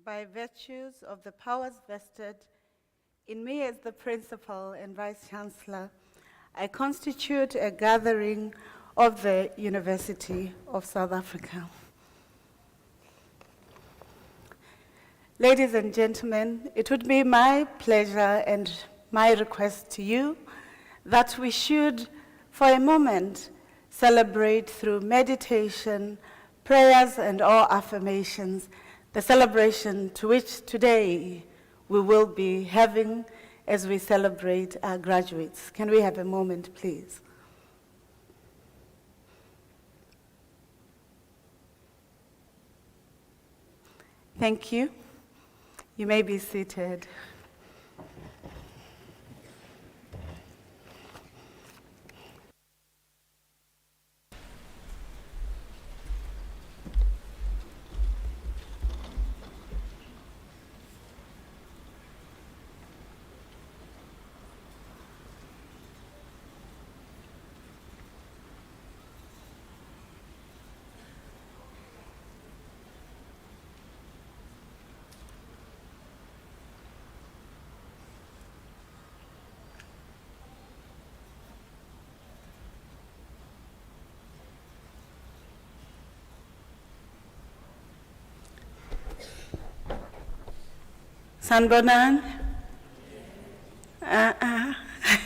by virtues of the powers vested in me as the Principal and Vice Chancellor, I constitute a gathering of the University of South Africa. Ladies and gentlemen, it would be my pleasure and my request to you that we should, for a moment, celebrate through meditation, prayers, and all affirmations, the celebration to which today we will be having as we celebrate our graduates. Can we have a moment, please? Thank you. You may be seated. Sanbonan?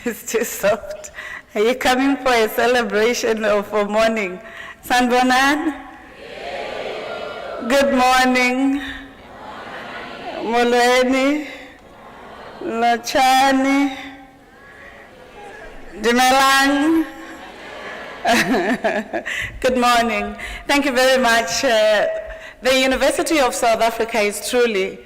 It's too soft. Are you coming for a celebration or for mourning? Sanbonan? Good morning. Molweni. Lachani. Dimelang. Good morning. Thank you very much. The University of South Africa is truly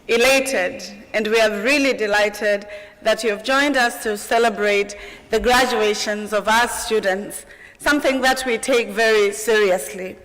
elated, and we are really delighted that you have joined us to celebrate the graduations of our students, something that we take very seriously.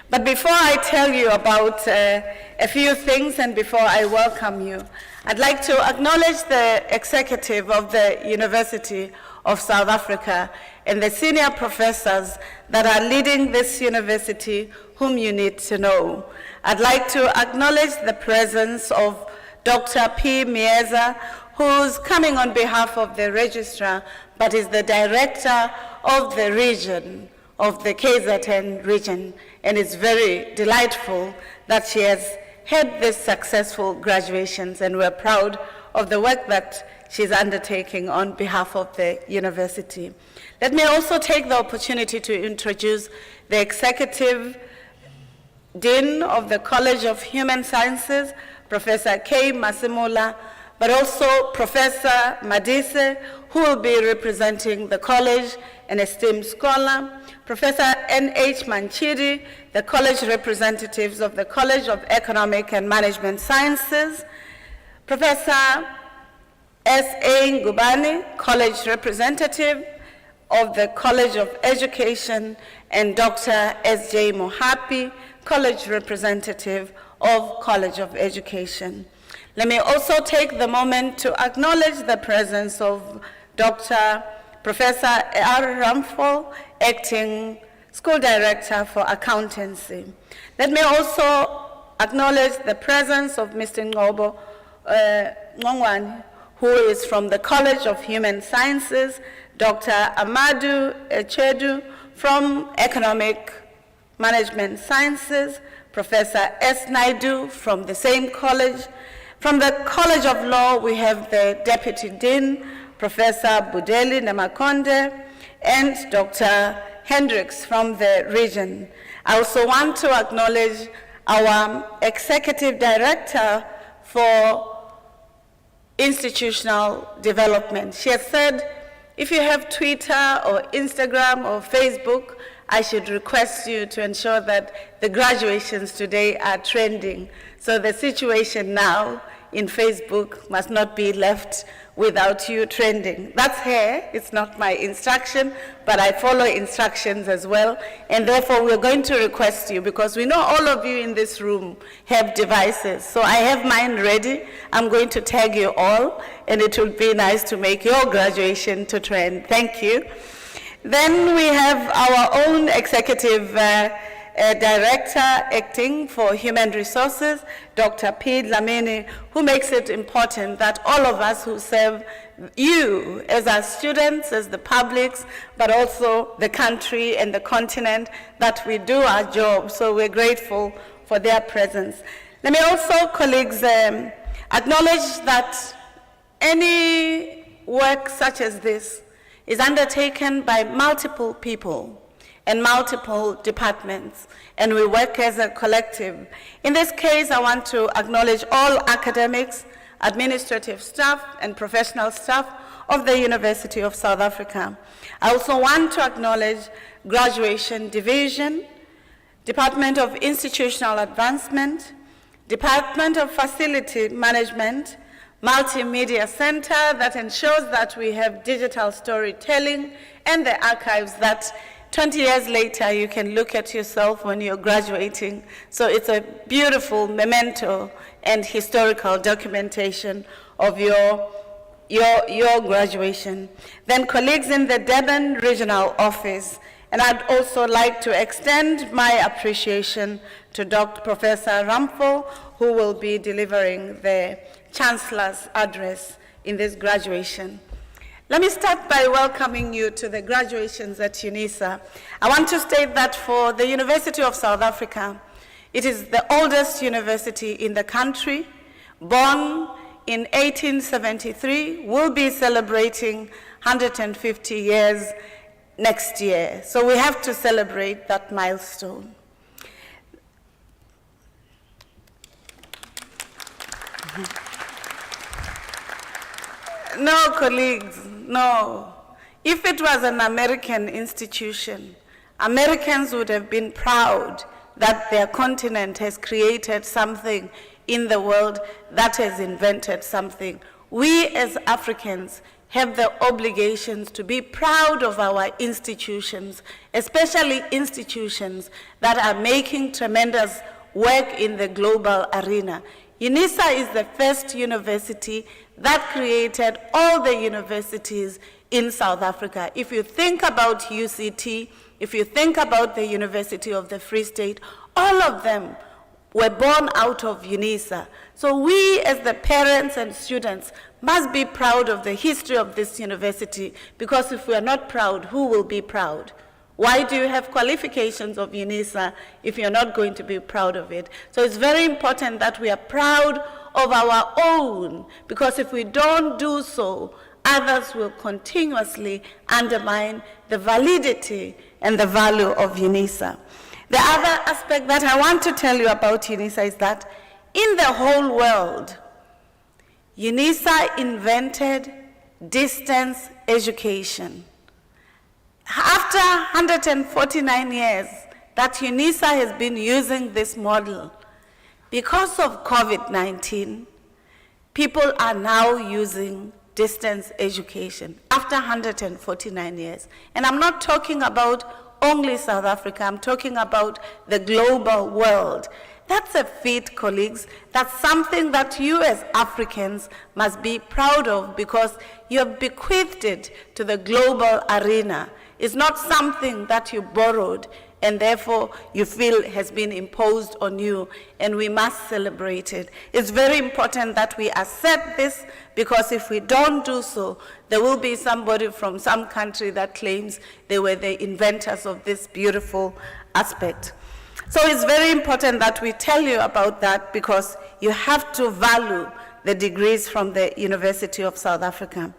But before I tell you about a few things and before I welcome you, I'd like to acknowledge the executive of the University of South Africa and the senior professors that are leading this university whom you need to know. I'd like to acknowledge the presence of Dr. P. Mieza, who's coming on behalf of the registrar, but is the director of the region, of the KZN region, and it's very delightful that she has had these successful graduations, and we're proud of the work that she's undertaking on behalf of the university. Let me also take the opportunity to introduce the Executive Dean of the College of Human Sciences, Professor K. Masimula, but also Professor Madise, who will be representing the college, an esteemed scholar, Professor N.H. Manchiri, the college representatives of the College of Economic and Management Sciences, Professor S.A. Ngubani, college representative of the College of Education, and Dr. S.J. Mohapi, college representative of College of Education. Let me also take the moment to acknowledge the presence of Dr. Professor R. Ramphal, acting school director for accountancy. Let me also acknowledge the presence of Mr. Ngobo Ngongwan, who is from the College of Human Sciences, Dr. Amadou Echedu from Economic Management Sciences, Professor S. Naidu from the same college. From the College of Law, we have the Deputy Dean, Professor Budeli Namakonde, and Dr. Hendricks from the region. I also want to acknowledge our Executive Director for Institutional Development. She has said, if you have Twitter or Instagram or Facebook, I should request you to ensure that the graduations today are trending. So the situation now in Facebook must not be left without you trending. That's her, it's not my instruction, but I follow instructions as well. And therefore we're going to request you, because we know all of you in this room have devices. So I have mine ready. I'm going to tag you all, and it will be nice to make your graduation to trend. Thank you. Then we have our own executive Director Acting for Human Resources, Dr. P. Dlamini, who makes it important that all of us who serve you as our students, as the publics, but also the country and the continent, that we do our job. So we're grateful for their presence. Let me also, colleagues, acknowledge that any work such as this is undertaken by multiple people and multiple departments, and we work as a collective. In this case, I want to acknowledge all academics, administrative staff, and professional staff of the University of South Africa. I also want to acknowledge Graduation Division, Department of Institutional Advancement, Department of Facility Management, Multimedia Center that ensures that we have digital storytelling, and the archives that 20 years later you can look at yourself when you're graduating. So it's a beautiful memento and historical documentation of your graduation. Then colleagues in the Durban Regional Office, and I'd also like to extend my appreciation to Dr. Professor Ramfo, who will be delivering the Chancellor's address in this graduation. Let me start by welcoming you to the graduations at Unisa. I want to state that for the University of South Africa, it is the oldest university in the country, born in 1873, will be celebrating 150 years next year. So we have to celebrate that milestone. No, colleagues, no. If it was an American institution, Americans would have been proud that their continent has created something in the world, that has invented something. We as Africans have the obligations to be proud of our institutions, especially institutions that are making tremendous work in the global arena. Unisa is the first university that created all the universities in South Africa. If you think about UCT, if you think about the University of the Free State, all of them were born out of Unisa. So we as the parents and students must be proud of the history of this university, because if we are not proud, who will be proud? Why do you have qualifications of Unisa if you're not going to be proud of it? So it's very important that we are proud of our own, because if we don't do so, others will continuously undermine the validity and the value of Unisa. The other aspect that I want to tell you about Unisa is that in the whole world, Unisa invented distance education. After 149 years that Unisa has been using this model, because of COVID-19, people are now using distance education after 149 years. And I'm not talking about only South Africa, I'm talking about the global world. That's a feat, colleagues. That's something that you as Africans must be proud of, because you have bequeathed it to the global arena. It's not something that you borrowed and therefore you feel has been imposed on you, and we must celebrate it. It's very important that we accept this, because if we don't do so, there will be somebody from some country that claims they were the inventors of this beautiful aspect. So it's very important that we tell you about that, because you have to value the degrees from the University of South Africa.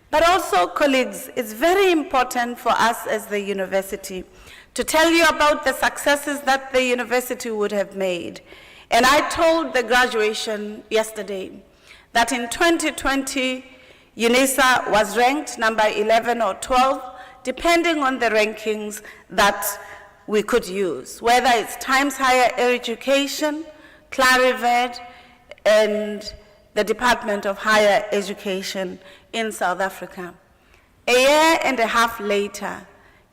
But also, colleagues, it's very important for us as the university to tell you about the successes that the university would have made. And I told the graduation yesterday that in 2020, Unisa was ranked number 11 or 12, depending on the rankings that we could use, whether it's Times Higher Education, Clarivate, and the Department of Higher Education in South Africa. A year and a half later,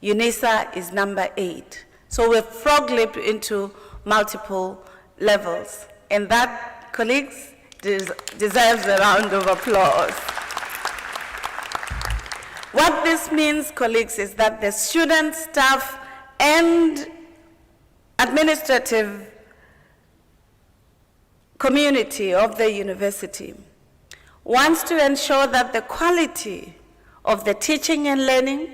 Unisa is number 8. So we've frog-leaped into multiple levels. And that, colleagues, deserves a round of applause. What this means, colleagues, is that the students, staff, and administrative community of the university wants to ensure that the quality of the teaching and learning,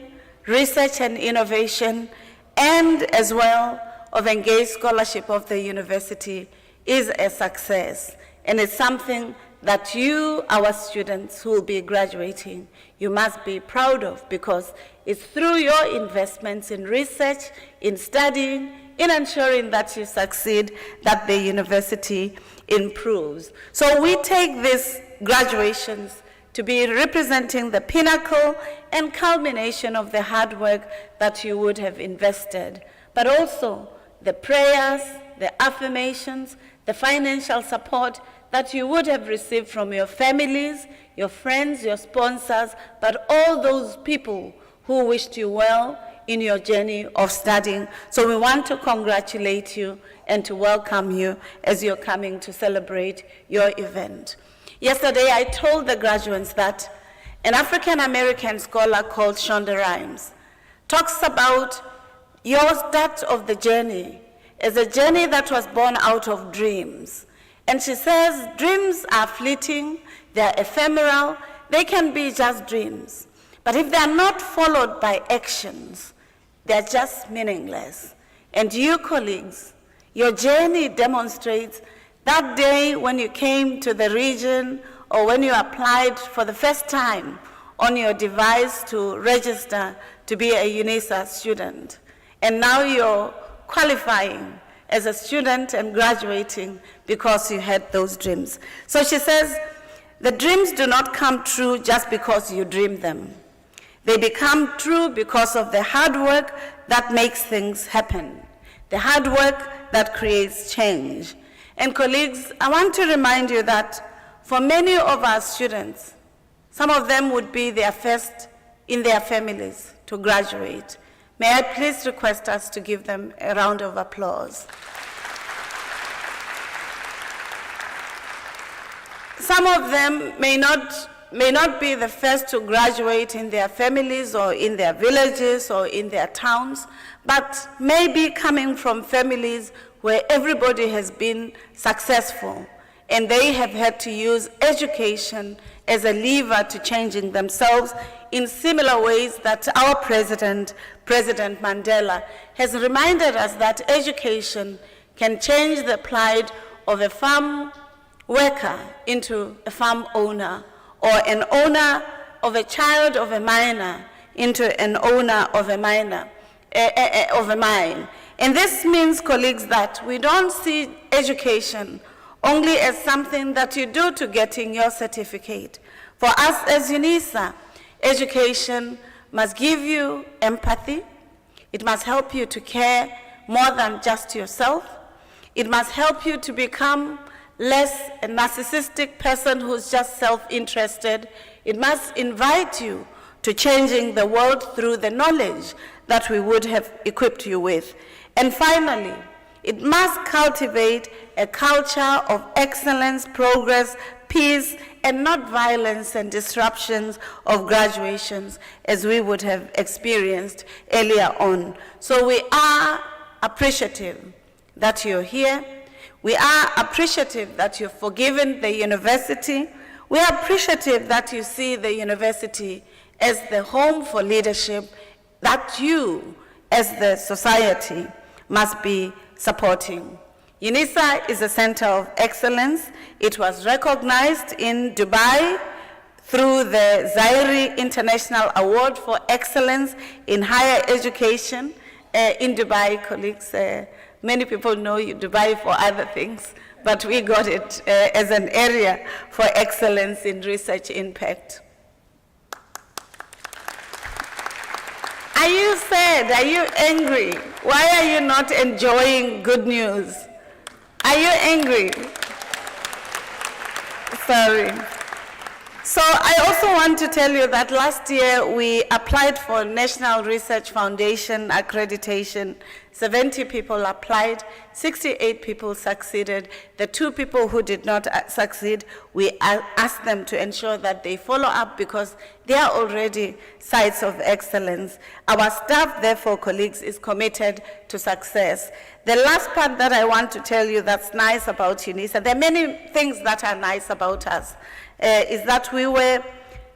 research and innovation, and as well of engaged scholarship of the university is a success. And it's something that you, our students who will be graduating, you must be proud of, because it's through your investments in research, in studying, in ensuring that you succeed, that the university improves. So we take these graduations to be representing the pinnacle and culmination of the hard work that you would have invested, but also the prayers, the affirmations, the financial support that you would have received from your families, your friends, your sponsors, but all those people who wished you well in your journey of studying. So we want to congratulate you and to welcome you as you're coming to celebrate your event. Yesterday, I told the graduates that an African-American scholar called Shonda Rhimes talks about your start of the journey as a journey that was born out of dreams. And she says dreams are fleeting, they're ephemeral, they can be just dreams. But if they're not followed by actions, they're just meaningless. And you, colleagues, your journey demonstrates that day when you came to the region or when you applied for the first time on your device to register to be a Unisa student. And now you're qualifying as a student and graduating because you had those dreams. So she says, the dreams do not come true just because you dream them. They become true because of the hard work that makes things happen, the hard work that creates change. And colleagues, I want to remind you that for many of our students, some of them would be their first in their families to graduate. May I please request us to give them a round of applause. Some of them may not be the first to graduate in their families or in their villages or in their towns, but may be coming from families where everybody has been successful and they have had to use education as a lever to changing themselves in similar ways that our President Mandela, has reminded us that education can change the plight of a farm worker into a farm owner, or an owner of a child of a miner into an owner of a mine. And this means, colleagues, that we don't see education only as something that you do to getting your certificate. For us as Unisa, education must give you empathy. It must help you to care more than just yourself. It must help you to become less a narcissistic person who's just self-interested. It must invite you to changing the world through the knowledge that we would have equipped you with. And finally, it must cultivate a culture of excellence, progress, peace, and not violence and disruptions of graduations as we would have experienced earlier on. So we are appreciative that you're here. We are appreciative that you've forgiven the university. We are appreciative that you see the university as the home for leadership that you, as the society, must be supporting. Unisa is a center of excellence. It was recognized in Dubai through the Zaire International Award for Excellence in Higher Education. In Dubai, colleagues, many people know Dubai for other things, but we got it as an area for excellence in research impact. Are you sad? Are you angry? Why are you not enjoying good news? Are you angry? Sorry. So I also want to tell you that last year we applied for National Research Foundation accreditation. 70 people applied, 68 people succeeded. The 2 people who did not succeed, we asked them to ensure that they follow up because they are already sites of excellence. Our staff, therefore, colleagues, is committed to success. The last part that I want to tell you that's nice about Unisa, there are many things that are nice about us, is that we were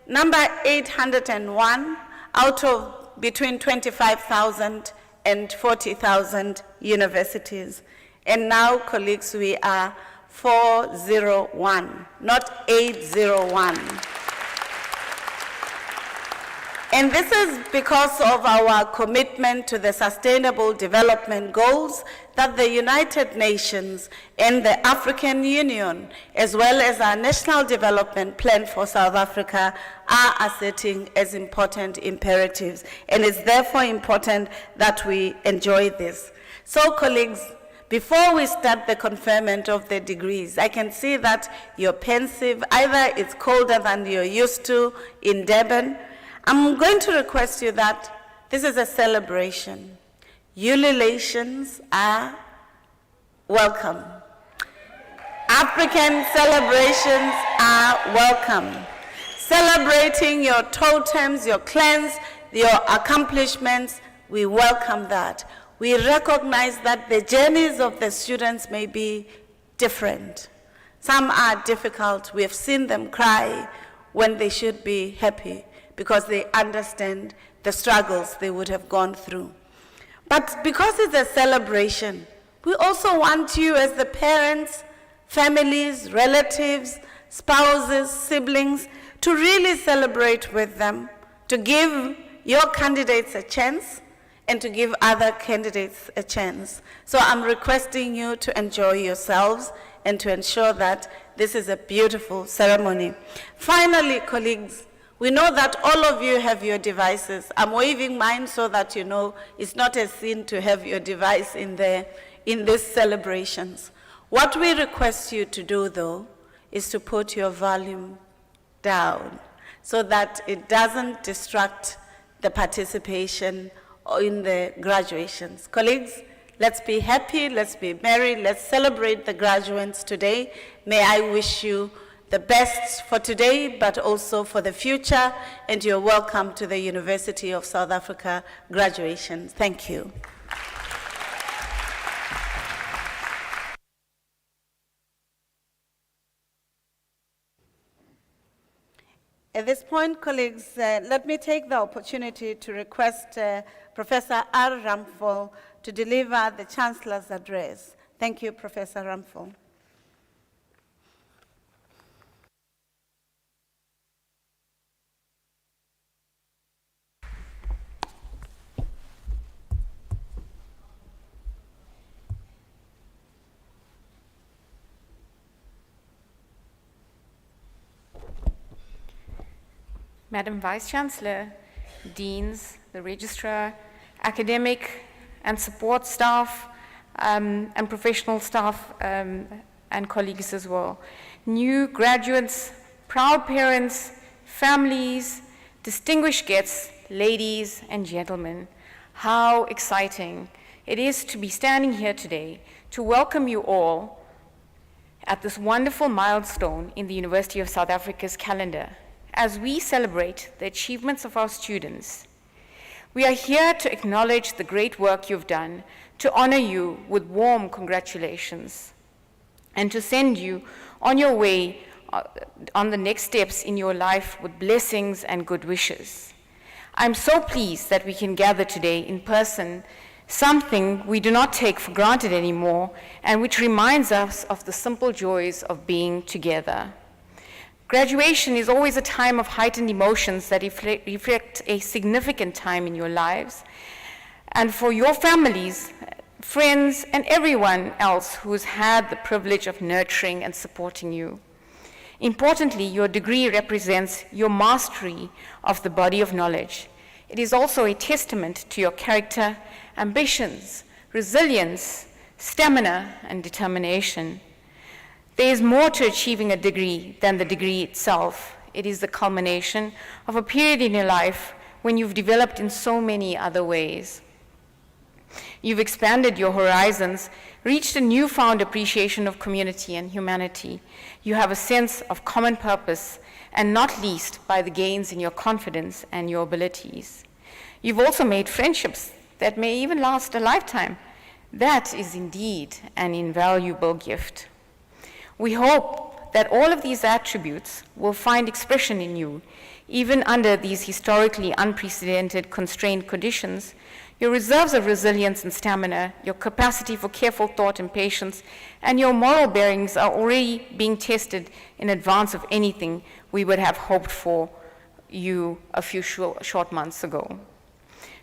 number 801 out of between 25,000 and 40,000 universities. And now, colleagues, we are 401, not 801. And this is because of our commitment to the Sustainable Development Goals that the United Nations and the African Union, as well as our National Development Plan for South Africa, are asserting as important imperatives. And it's therefore important that we enjoy this. So, colleagues, before we start the conferment of the degrees, I can see that you're pensive. Either it's colder than you're used to in Durban. I'm going to request you that this is a celebration. Ululations are welcome. African celebrations are welcome. Celebrating your totems, your clans, your accomplishments, we welcome that. We recognize that the journeys of the students may be different. Some are difficult. We have seen them cry when they should be happy, because they understand the struggles they would have gone through. But because it's a celebration, we also want you as the parents, families, relatives, spouses, siblings, to really celebrate with them, to give your candidates a chance, and to give other candidates a chance. So I'm requesting you to enjoy yourselves and to ensure that this is a beautiful ceremony. Finally, colleagues, we know that all of you have your devices. I'm waving mine so that you know it's not a sin to have your device in these celebrations. What we request you to do, though, is to put your volume down so that it doesn't distract the participation in the graduations. Colleagues, let's be happy, let's be merry, let's celebrate the graduates today. May I wish you the best for today, but also for the future, and you're welcome to the University of South Africa graduation. Thank you. At this point, colleagues, let me take the opportunity to request Professor R. Ramphal to deliver the Chancellor's address. Thank you, Professor Ramphal. Madam Vice-Chancellor, Deans, the Registrar, academic and support staff, and professional staff and colleagues as well. New graduates, proud parents, families, distinguished guests, ladies and gentlemen, how exciting it is to be standing here today to welcome you all at this wonderful milestone in the University of South Africa's calendar. As we celebrate the achievements of our students, we are here to acknowledge the great work you've done, to honor you with warm congratulations, and to send you on your way on the next steps in your life with blessings and good wishes. I'm so pleased that we can gather today in person, something we do not take for granted anymore, and which reminds us of the simple joys of being together. Graduation is always a time of heightened emotions that reflect a significant time in your lives. And for your families, friends, and everyone else who's had the privilege of nurturing and supporting you. Importantly, your degree represents your mastery of the body of knowledge. It is also a testament to your character, ambitions, resilience, stamina, and determination. There is more to achieving a degree than the degree itself. It is the culmination of a period in your life when you've developed in so many other ways. You've expanded your horizons, reached a newfound appreciation of community and humanity. You have a sense of common purpose, and not least by the gains in your confidence and your abilities. You've also made friendships that may even last a lifetime. That is indeed an invaluable gift. We hope that all of these attributes will find expression in you, even under these historically unprecedented constrained conditions. Your reserves of resilience and stamina, your capacity for careful thought and patience, and your moral bearings are already being tested in advance of anything we would have hoped for you a few short months ago.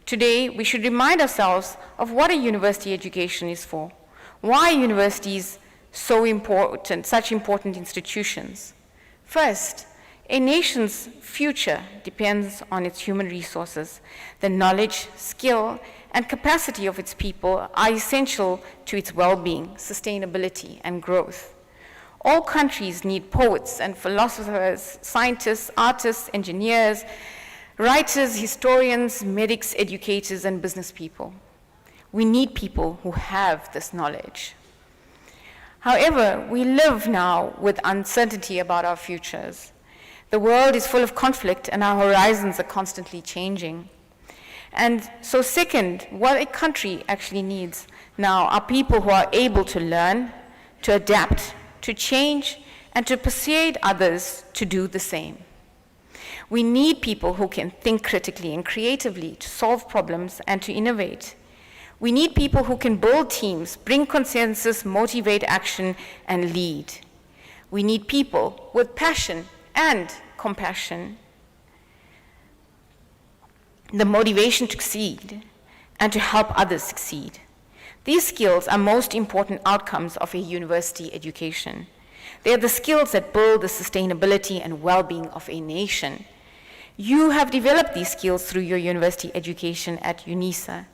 Today, we should remind ourselves of what a university education is for, why universities so important, such important institutions. First, a nation's future depends on its human resources. The knowledge, skill, and capacity of its people are essential to its well-being, sustainability, and growth. All countries need poets and philosophers, scientists, artists, engineers, writers, historians, medics, educators, and business people. We need people who have this knowledge. However, we live now with uncertainty about our futures. The world is full of conflict and our horizons are constantly changing. And so second, what a country actually needs now are people who are able to learn, to adapt, to change, and to persuade others to do the same. We need people who can think critically and creatively to solve problems and to innovate. We need people who can build teams, bring consensus, motivate action, and lead. We need people with passion and compassion, the motivation to succeed, and to help others succeed. These skills are most important outcomes of a university education. They are the skills that build the sustainability and well-being of a nation. You have developed these skills through your university education at Unisa.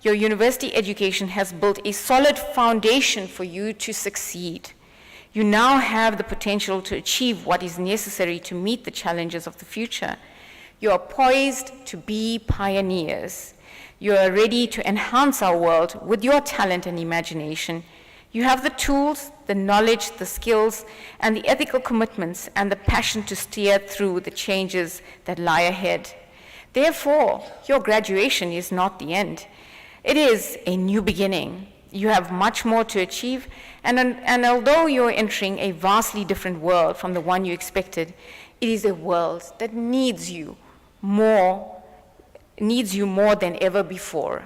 Your university education has built a solid foundation for you to succeed. You now have the potential to achieve what is necessary to meet the challenges of the future. You are poised to be pioneers. You are ready to enhance our world with your talent and imagination. You have the tools, the knowledge, the skills, and the ethical commitments and the passion to steer through the changes that lie ahead. Therefore, your graduation is not the end. It is a new beginning. You have much more to achieve, and although you're entering a vastly different world from the one you expected, it is a world that needs you more than ever before.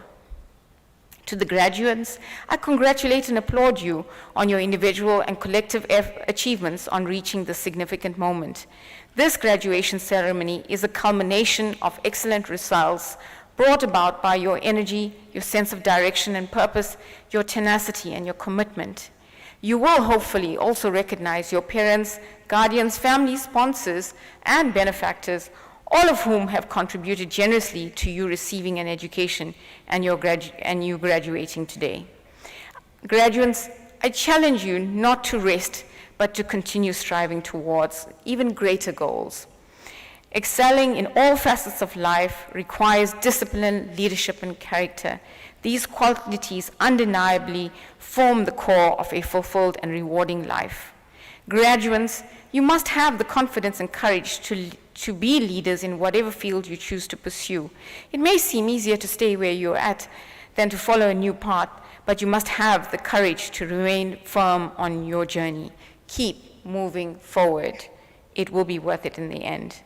To the graduates, I congratulate and applaud you on your individual and collective achievements on reaching this significant moment. This graduation ceremony is a culmination of excellent results brought about by your energy, your sense of direction and purpose, your tenacity and your commitment. You will hopefully also recognize your parents, guardians, family, sponsors, and benefactors, all of whom have contributed generously to you receiving an education and you graduating today. Graduates, I challenge you not to rest, but to continue striving towards even greater goals. Excelling in all facets of life requires discipline, leadership, and character. These qualities undeniably form the core of a fulfilled and rewarding life. Graduates, you must have the confidence and courage to be leaders in whatever field you choose to pursue. It may seem easier to stay where you're at than to follow a new path, but you must have the courage to remain firm on your journey. Keep moving forward. It will be worth it in the end.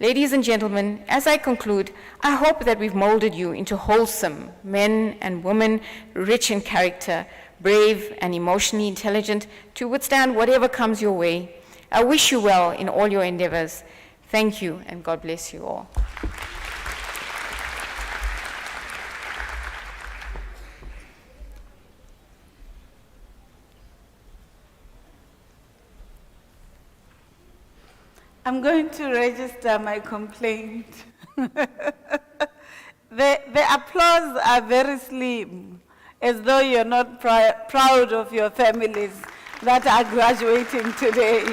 Ladies and gentlemen, as I conclude, I hope that we've molded you into wholesome men and women, rich in character, brave and emotionally intelligent, to withstand whatever comes your way. I wish you well in all your endeavors. Thank you, and God bless you all. I'm going to register my complaint. The applause are very slim, as though you're not proud of your families that are graduating today.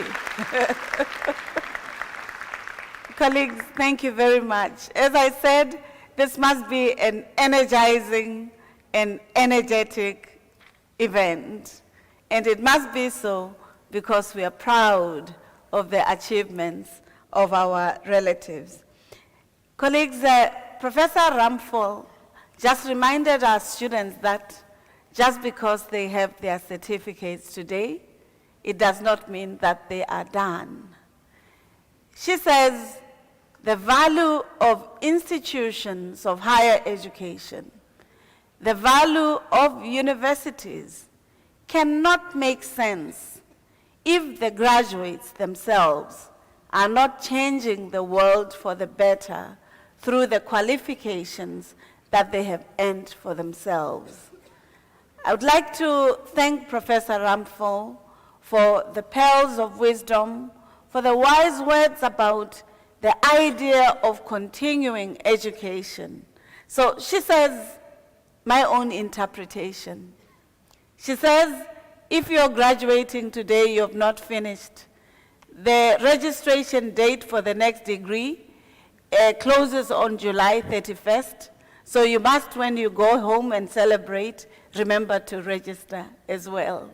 Colleagues, thank you very much. As I said, this must be an energizing an energetic event. And it must be so because we are proud of the achievements of our relatives. Colleagues, Professor Ramphal just reminded our students that just because they have their certificates today, it does not mean that they are done. She says the value of institutions of higher education, the value of universities cannot make sense if the graduates themselves are not changing the world for the better through the qualifications that they have earned for themselves. I would like to thank Professor Ramphal for the pearls of wisdom, for the wise words about the idea of continuing education. So she says, my own interpretation. She says, if you're graduating today, you have not finished. The registration date for the next degree closes on July 31st. So you must, when you go home and celebrate, remember to register as well.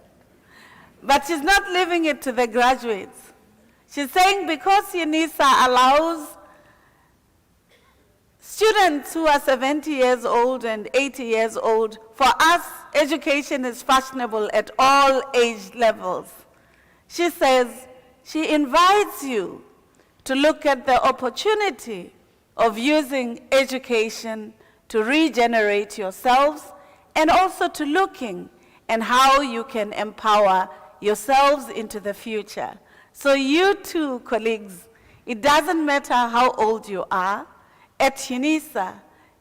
But she's not leaving it to the graduates. She's saying because Unisa allows students who are 70 years old and 80 years old, for us, education is fashionable at all age levels. She says she invites you to look at the opportunity of using education to regenerate yourselves and also to looking at how you can empower yourselves into the future. So you too, colleagues, it doesn't matter how old you are, at Unisa,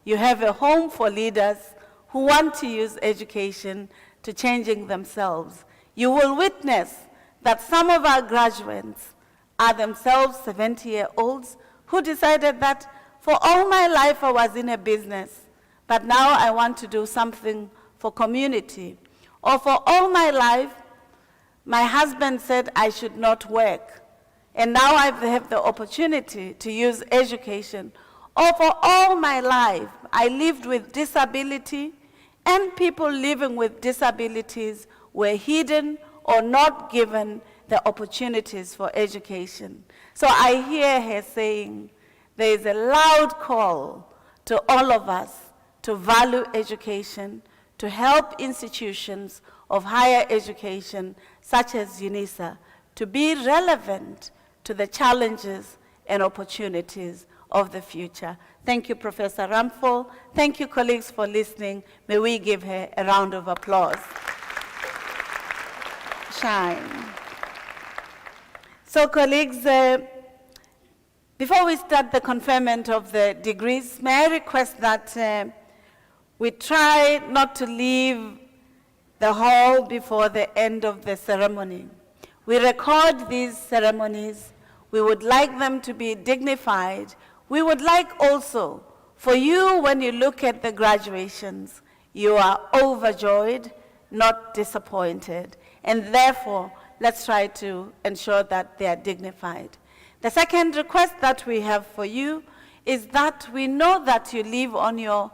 you have a home for leaders who want to use education to changing themselves. You will witness that some of our graduates are themselves 70-year-olds who decided that for all my life I was in a business, but now I want to do something for community. Or for all my life, my husband said I should not work, and now I have the opportunity to use education. Or for all my life, I lived with disability, and people living with disabilities were hidden or not given the opportunities for education. So I hear her saying, there is a loud call to all of us to value education, to help institutions of higher education, such as Unisa, to be relevant to the challenges and opportunities of the future. Thank you, Professor Ramphal. Thank you, colleagues, for listening. May we give her a round of applause. Shine. So, colleagues, before we start the conferment of the degrees, may I request that we try not to leave the hall before the end of the ceremony. We record these ceremonies. We would like them to be dignified. We would like also for you, when you look at the graduations, you are overjoyed, not disappointed. And therefore, let's try to ensure that they are dignified. The second request that we have for you is that we know that you live on your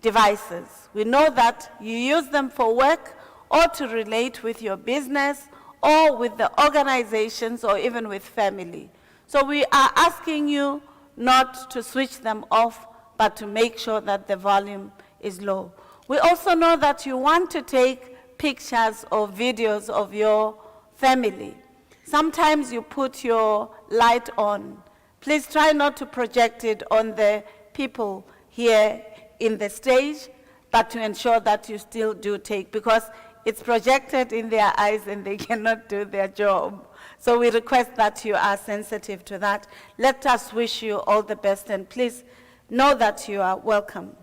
devices. We know that you use them for work or to relate with your business or with the organizations or even with family. So we are asking you not to switch them off, but to make sure that the volume is low. We also know that you want to take pictures or videos of your family. Sometimes you put your light on. Please try not to project it on the people here in the stage, but to ensure that you still do take, because it's projected in their eyes and they cannot do their job. So we request that you are sensitive to that. Let us wish you all the best, and please know that you are welcome.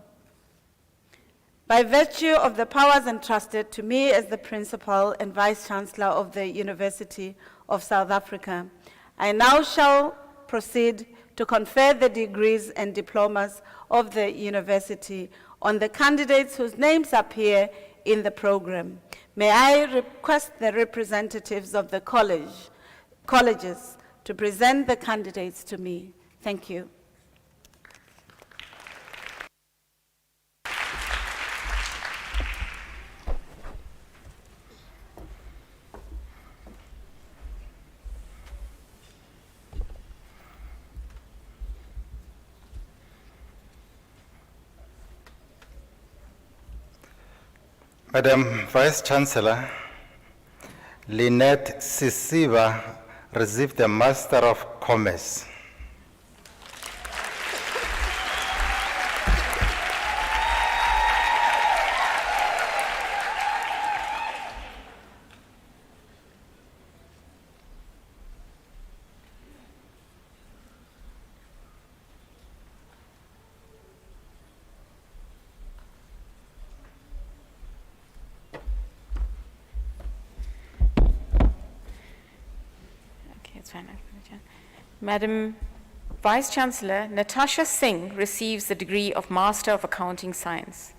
By virtue of the powers entrusted to me as the Principal and Vice-Chancellor of the University of South Africa, I now shall proceed to confer the degrees and diplomas of the university on the candidates whose names appear in the program. May I request the representatives of the colleges to present the candidates to me. Thank you. Madam Vice Chancellor, Lynette Sisiva received the Master of Commerce. Okay, it's fine. Madam Vice Chancellor, Natasha Singh receives the degree of Master of Accounting Science.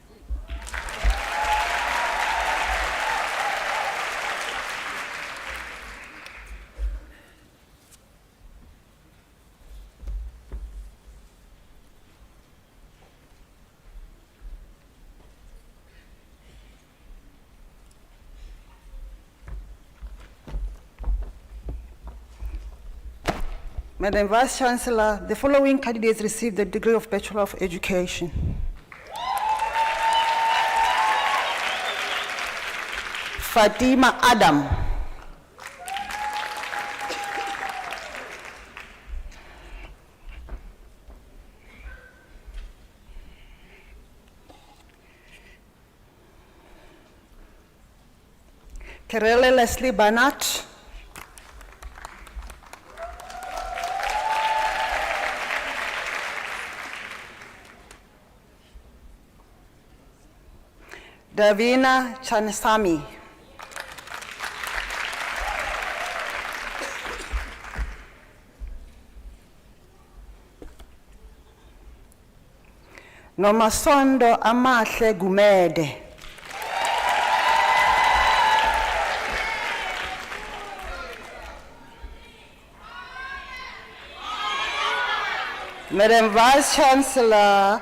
Madam Vice Chancellor, the following candidates received the degree of Bachelor of Education. Fatima Adam. Kerele Leslie Banat. Davina Chansami. Nomasondo Amahle Gumede. Madam Vice Chancellor,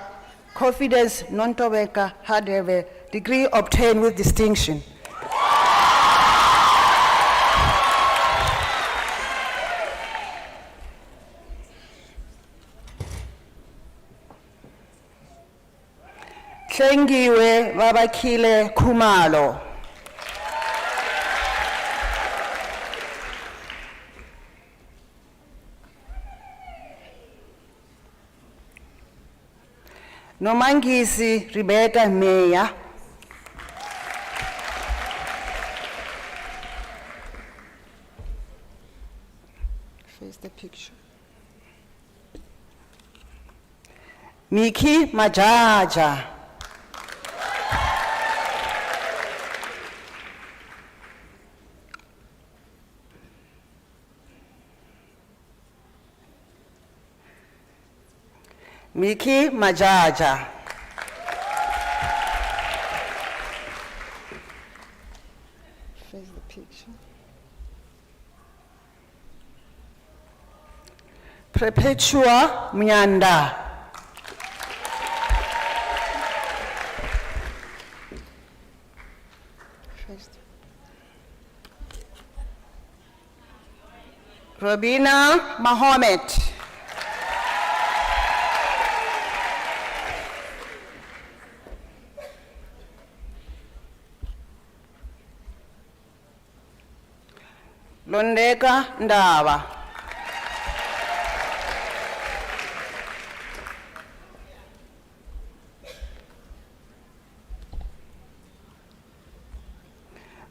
Confidence Nontobeka had a degree obtained with distinction. Tlengiwe Babakile Kumalo. Nomangisi Rebecca Meya. Face the picture. Miki Majaja. Miki Majaja. Face the picture. Perpetua Mnyanda. Robina Mohammed. Londeka Ndaba.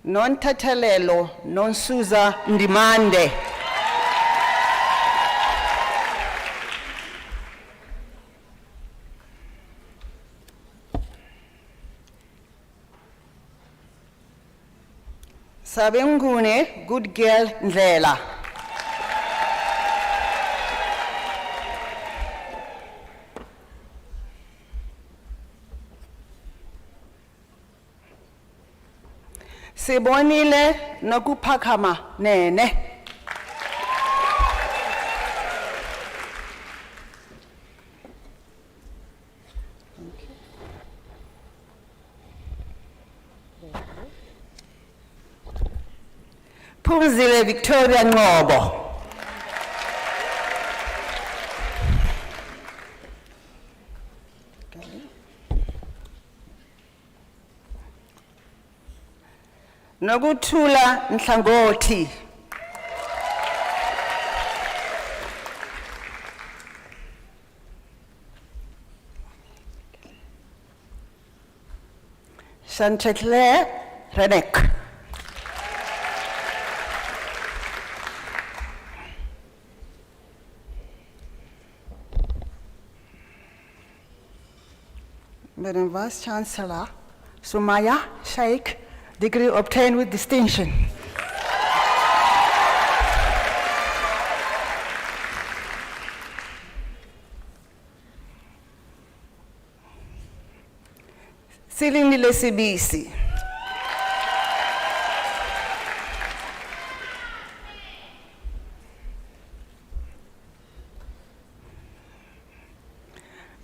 Non-Tatelelo, non-Suza Ndimande. Sabengune, good girl Ndlela. Sibonile nokuphakama nene. Phumzile Victoria Ngobo. Nokuthula Nhlangothi. Chancellor Renek. Madam Vice Chancellor, Sumaya Sheikh, degree obtained with distinction. Silingile Sibisi.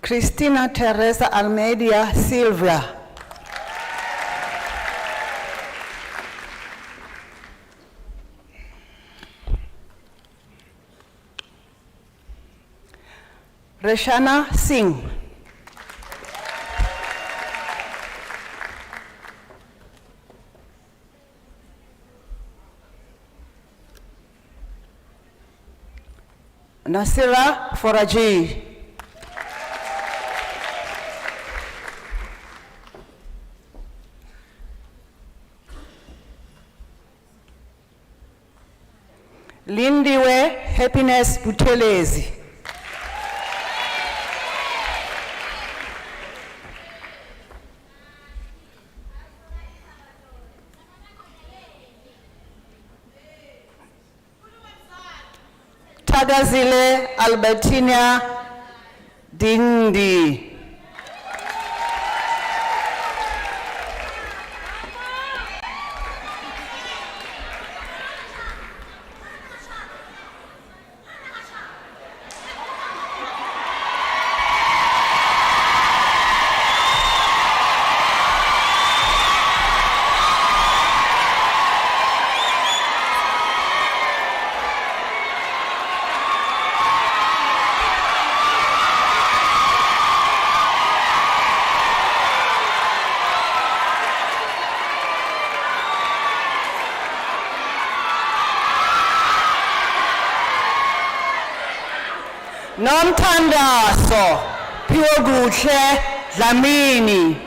Christina Teresa Almeida Silva. Reshana Singh. Nasira Foraji. Lindiwe Happiness Buthelezi. Tagazile Albertina Dindi. Nomthandazo Phiwokuhle Dlamini.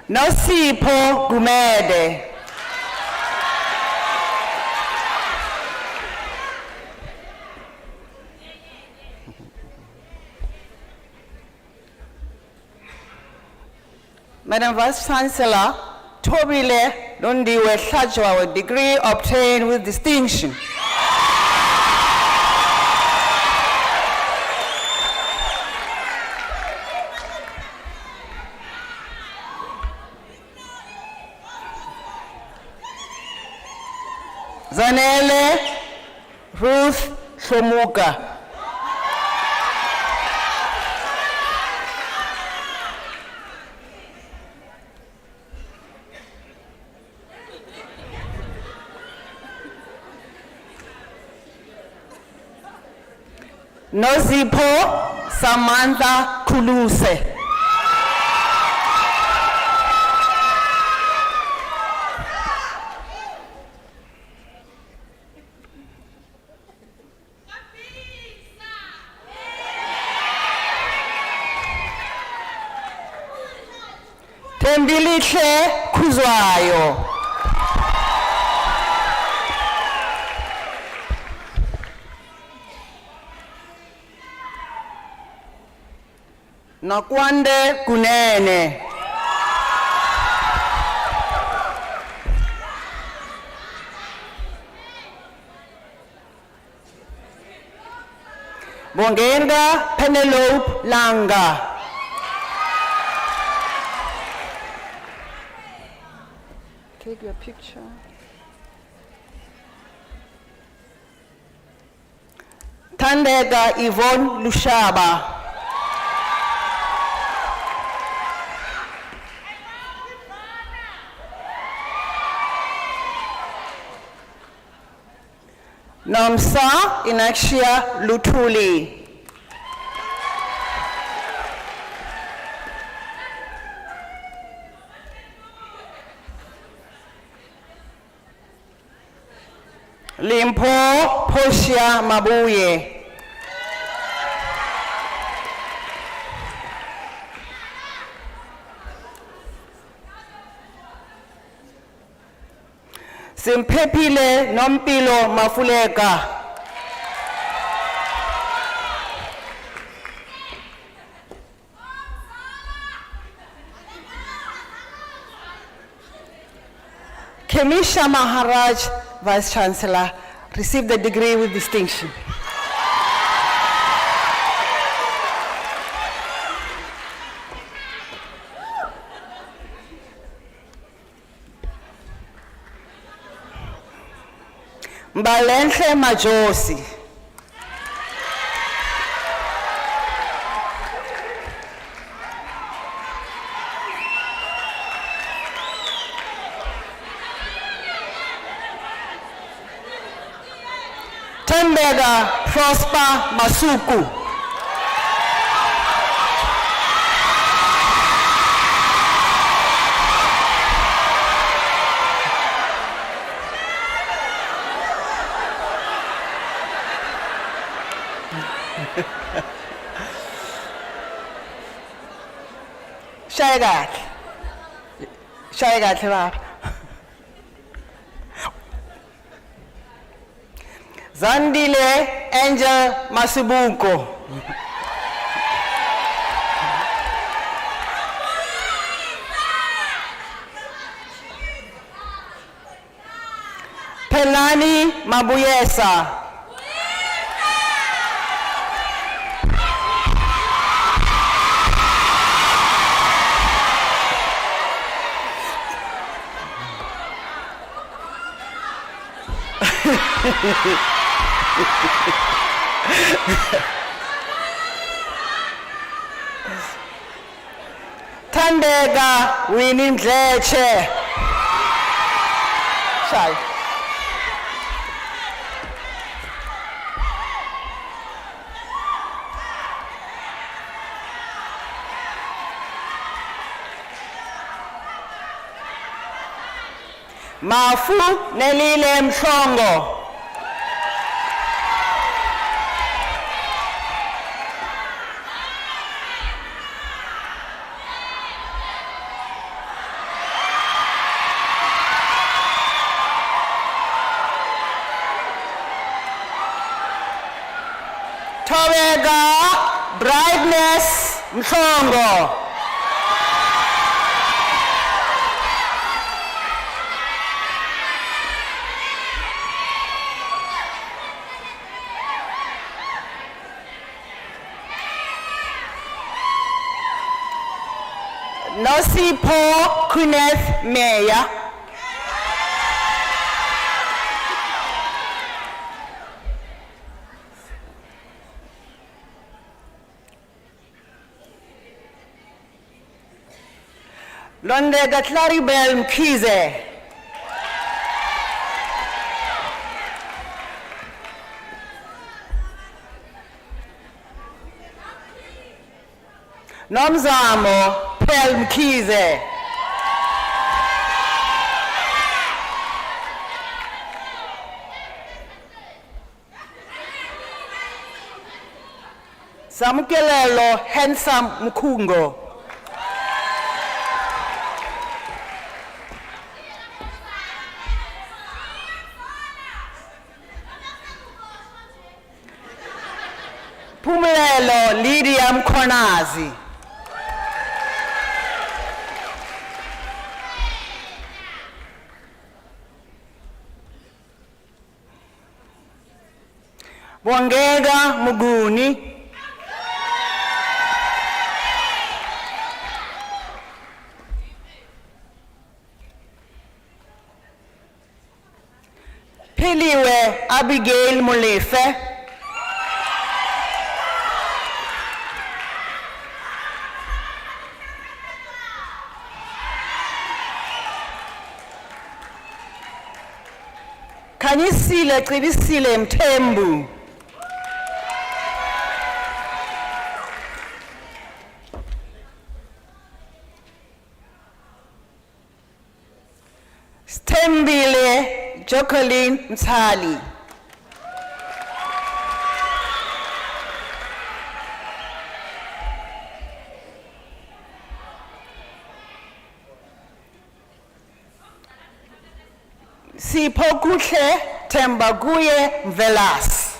Nosipho Gumede. Madam Vice Chancellor, Tobile Londiwe Hlajwa with degree obtained with distinction. Zanele Ruth Shomuka. Nozipho Samantha Khuluse. Tembilihle Khuzwayo. Nakwande Kunene. Bongenga Penelope Langa. Take your picture. Thandeka Yvonne Lushaba. Nomsa Inakshia Lutuli. Limpo Poshia Mabuye. Simpepile Nompilo Mafuleka. Kemisha Maharaj, Vice Chancellor, received the degree with distinction. Mbalenhle Majosi. Tembega Prosper Masuku. Shayagat, Baba. Zandile Angel Masubunko. Pelani Mabuyesa. Tandega Winnie Mdleche. Shy. Mafu Nelile Msongo. Towega Brightness Msongo. Nosipo Kuneth Meya. Londega Claribel Mkize. Nomzamo Pel Mkize. Samukelelo Handsome Mkungo. Pumelelo Lydia Mkonazi. Bwangega Muguni. Piliwe Abigail Molefe. Kanyisile Sibuyile Cibisile Mthembu. Stembile Jacqueline Mtali. Siphokuhle Thembakuye Mvelas.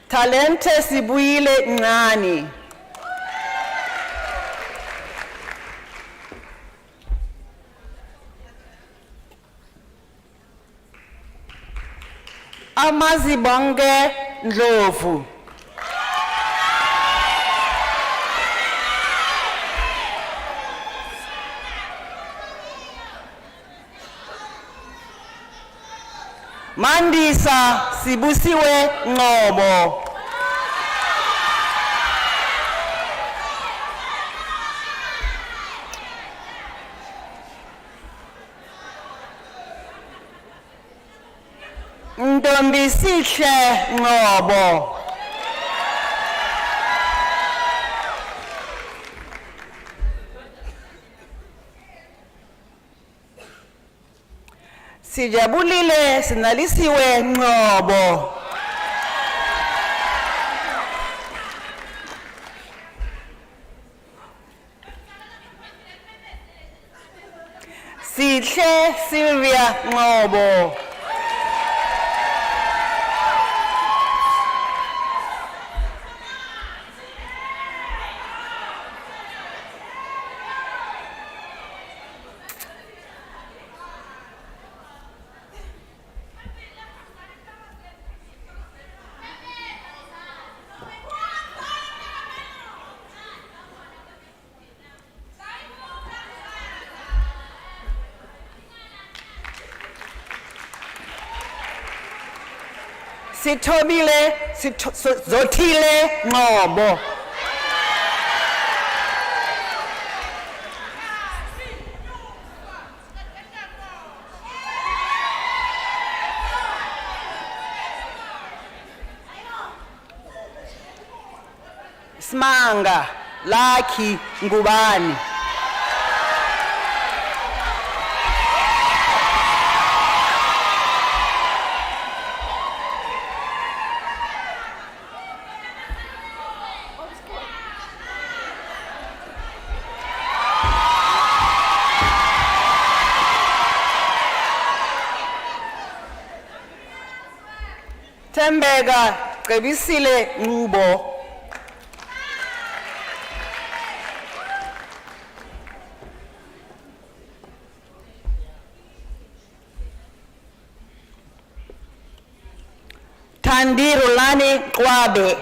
Talente Sibuyile Ncani. Amazibonge Ndlovu. Mandisa Sibusiwe Ngobo. Ntombisihle Ngobo. Sijabulile Sinalisiwe Ngobo. Sihle Sylvia Ngobo. Zothile Ngobo. Smanga Lucky Ngubani. Tembeka Cebisile Ngubo. Tandirulani Kwabe.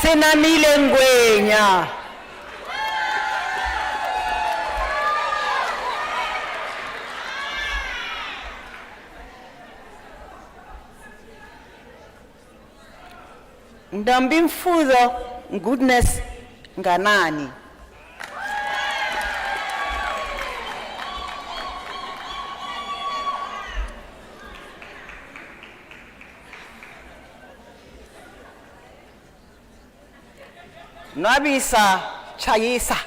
Senamile Ngwenya. Ndambi Mfuzo Goodness Nganani. Nwabisa Chayisa.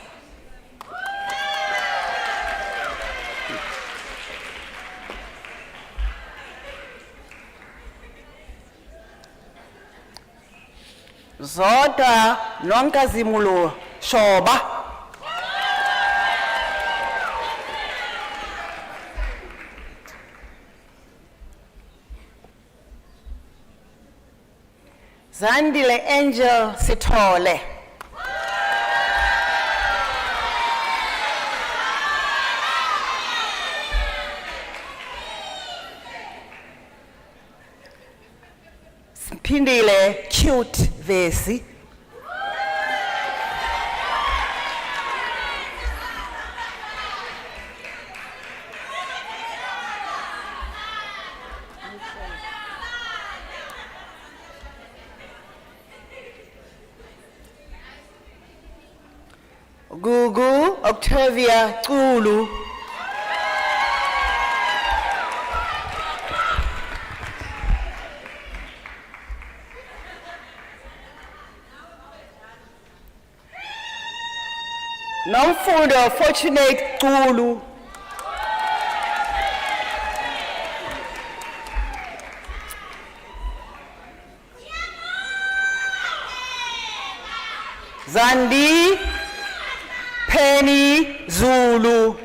Zodwa Nonkazimulo Shoba. Zandile Angel Sithole. Phindile Cute Vesi. Gugu Octavia Kulu. Nomfundo Fortunate Kulu. Zandi Penny Zulu.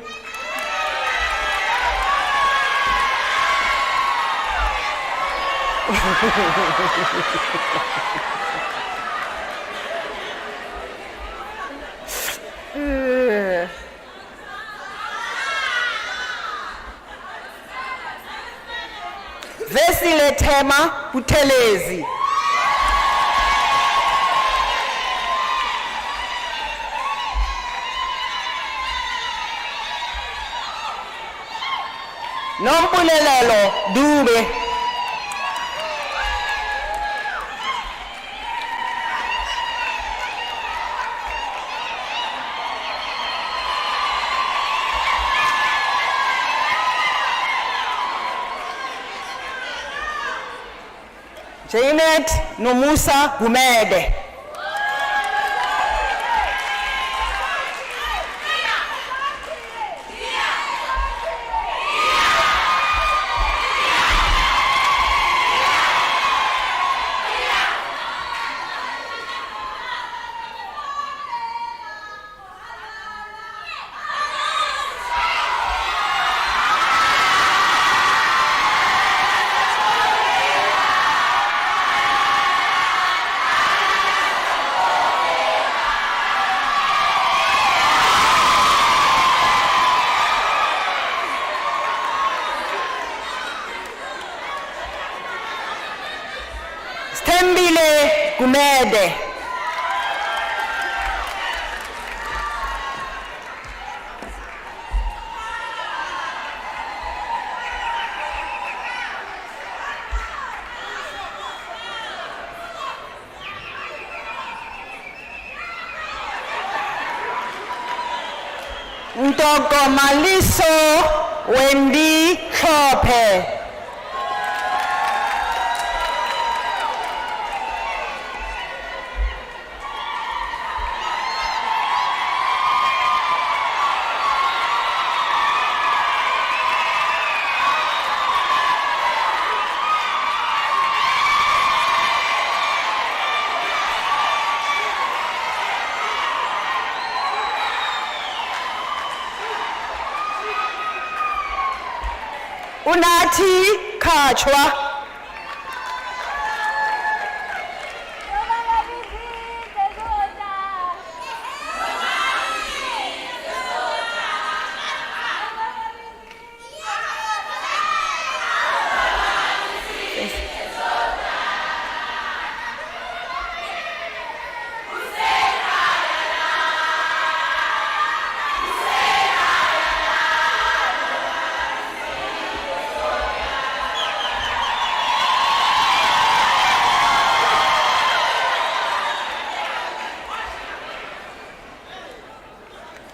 Vesile Tema Butelezi. Nombulelelo Dube. Janet Nomusa Gumede. Stembile Gumede. Ntoko Maliso Wendy Chope. Unati Kachwa.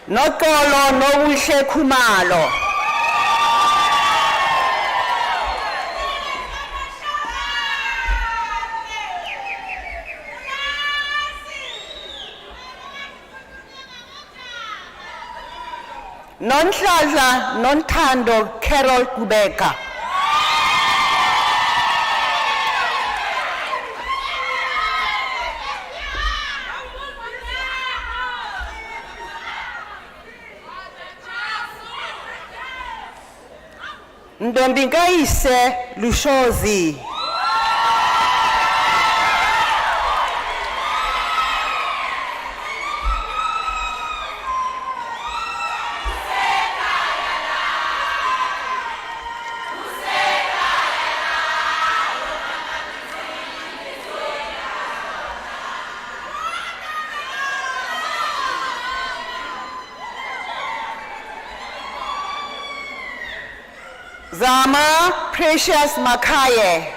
Nokolo Nobuhle Khumalo. Nonhlanhla Nontando Carol Kubeka. Ndombi ngayise Lushozi. Zama Precious Makaye.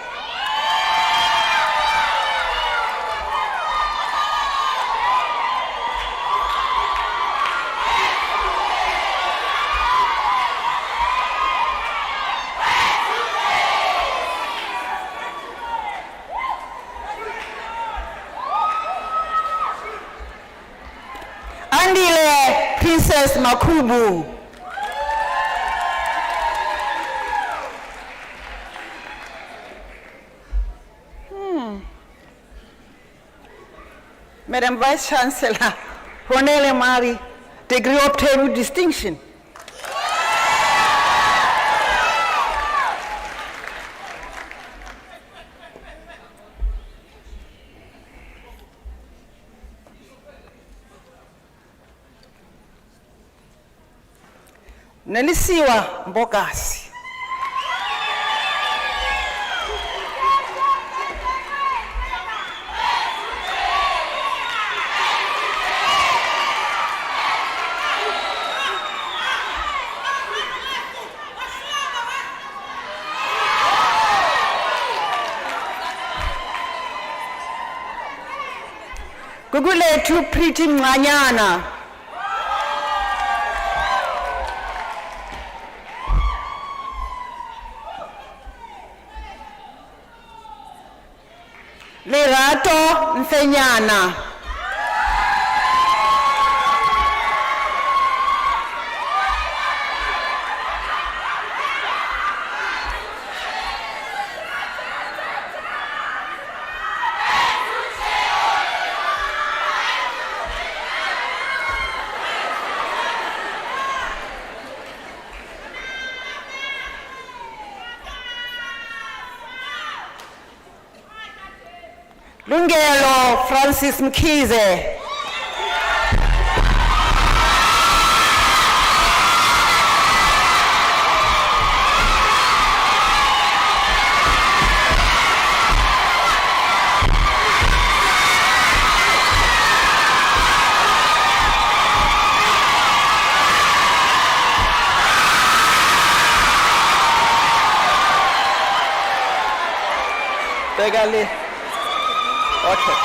Andile Princess Makubu. Madam Vice Chancellor, Honele Mari, degree obtained with distinction. Nelisiwa Mbokasi. Gugulethu Pretty Mnganyana. Lerato Mfenyana. Lungelo Francis Mkhize. Begali. Okay.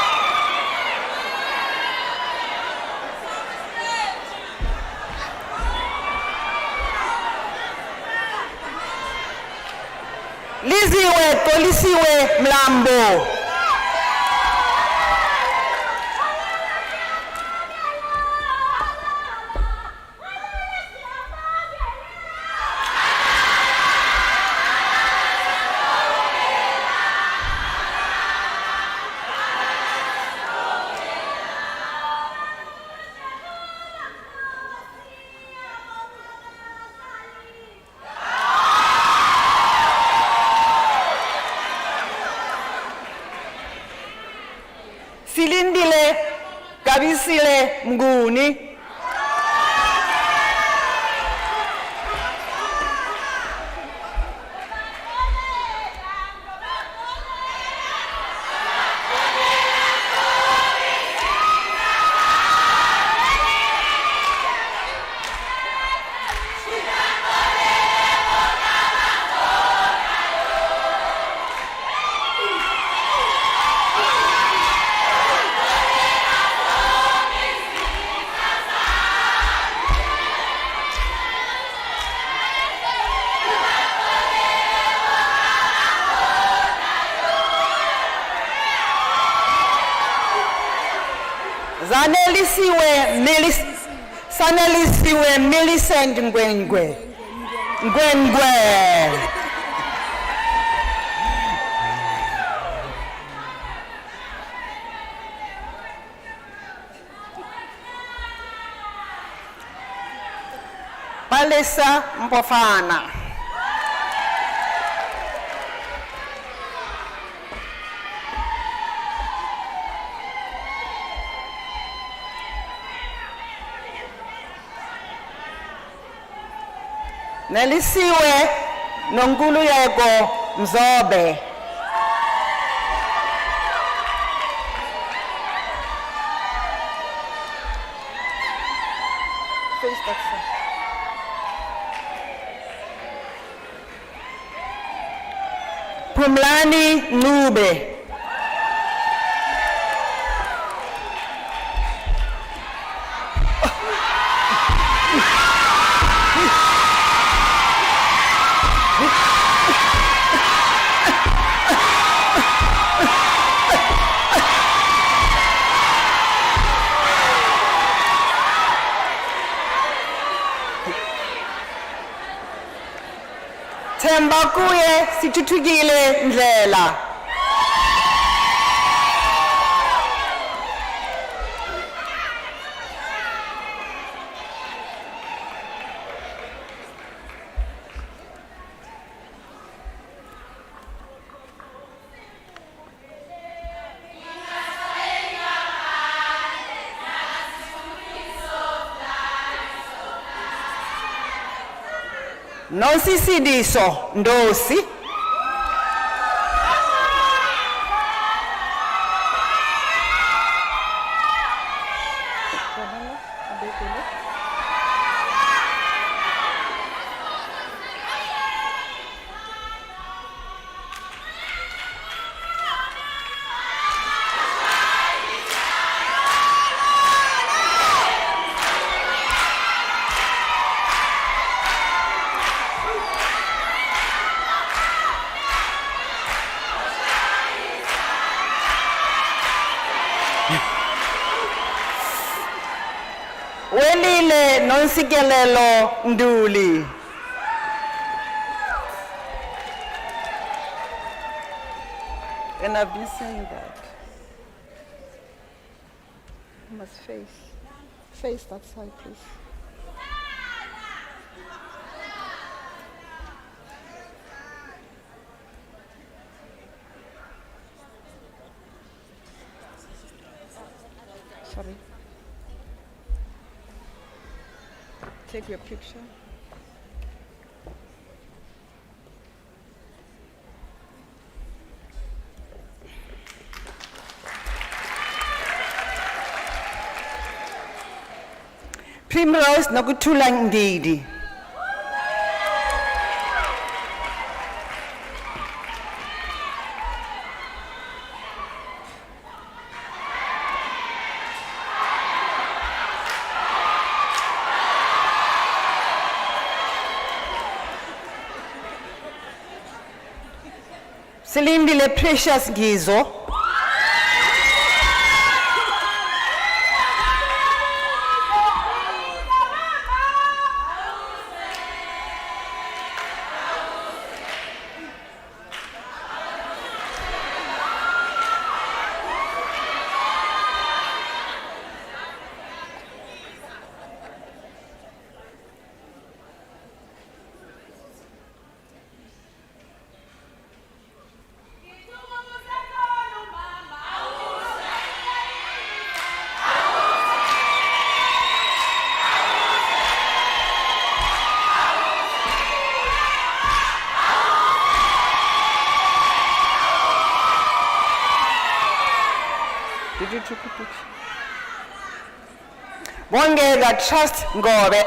Liziwe Polisiwe Mlambo. Silindile Kabisile Mnguni. Sanelisiwe Millicent Ngwengwe. Ngwengwe. Palesa Mpofana. Nelisiwe Nonkululeko Mzobe. Face that side. Pumlani Nube. Themba kuye sithuthukile ndlela. Nosisidiso Ndosi. Welile Nonsikelelo Nduli. And I've been saying that. You must face that side, please. Sorry. Take your picture. Primrose Nokuthula Ndidi. Silindile Precious Gizo. Did you take a picture? Bongela Trust Ngobe.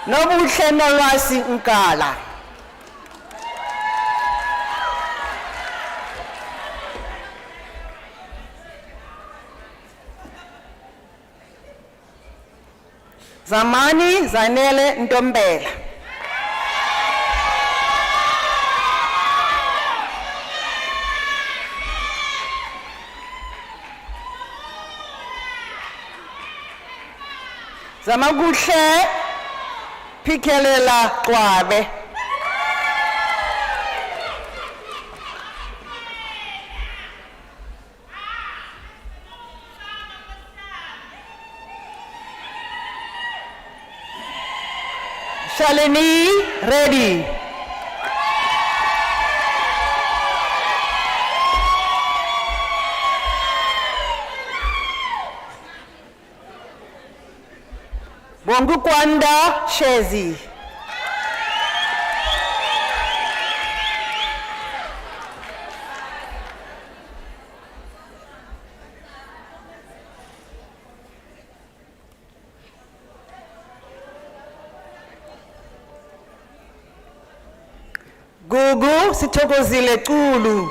Nobuhle Nolwasi Nkala. Zamani Zanele Ntombela. Zamakuhle Phikelela Xwabe. Shalini, ready. Bongu Kwanda, Shezi. Gugu, Sithokozile Xulu.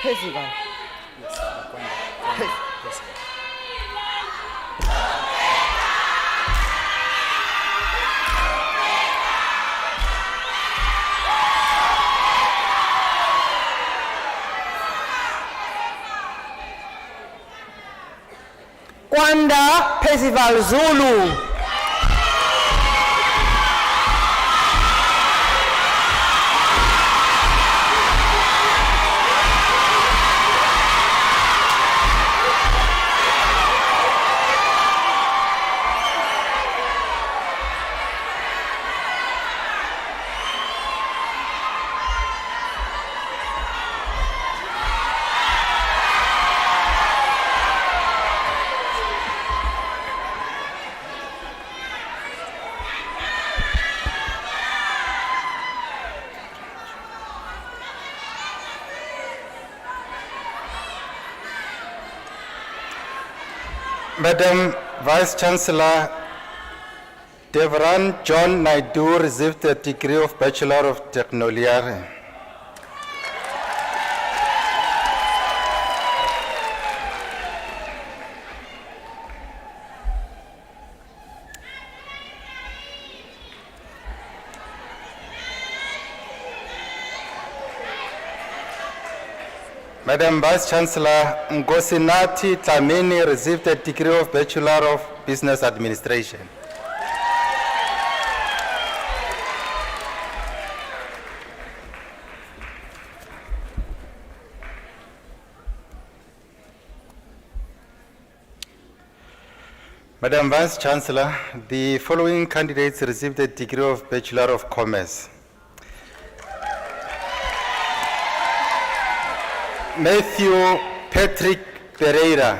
Festival. Kwanda Festival Zulu. Madam Vice Chancellor, Devran John Naidu received the degree of Bachelor of Technology. Madam Vice Chancellor, Ngosinati Tlamini received the degree of Bachelor of Business Administration. Madam Vice Chancellor, the following candidates received the degree of Bachelor of Commerce. Matthew Patrick Pereira.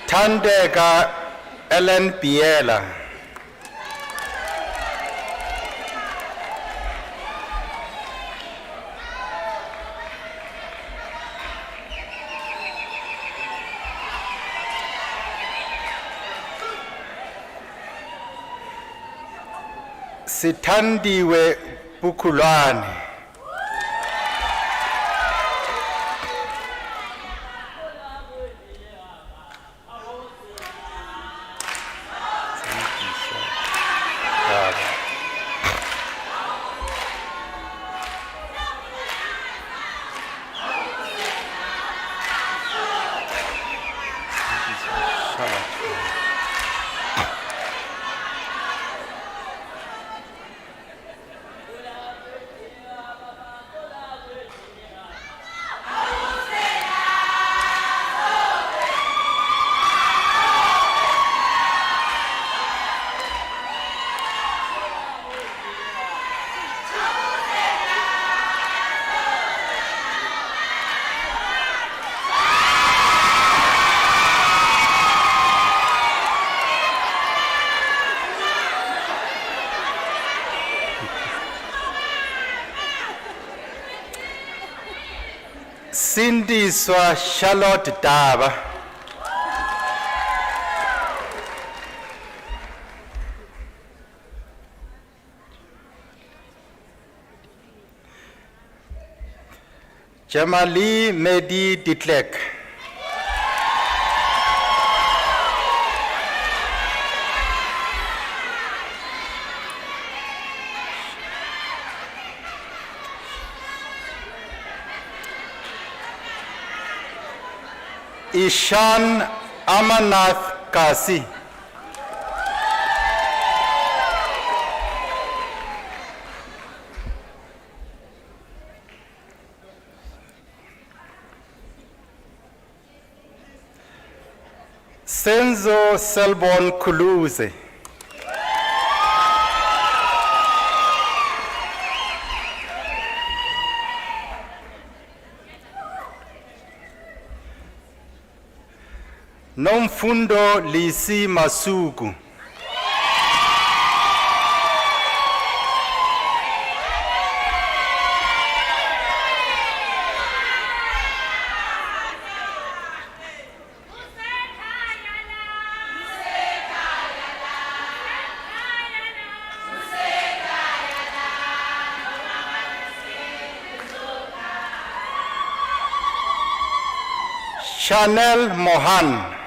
Tandega Ellen Biela. Sithandiwe Bukulwane. Sindiswa Charlotte Daba. Jamali Mehdi Ditlek. Ishan Amarnath Kasi. Senzo Selbon Kuluze. Nomfundo Lisi Masuku. Chanel Mohan.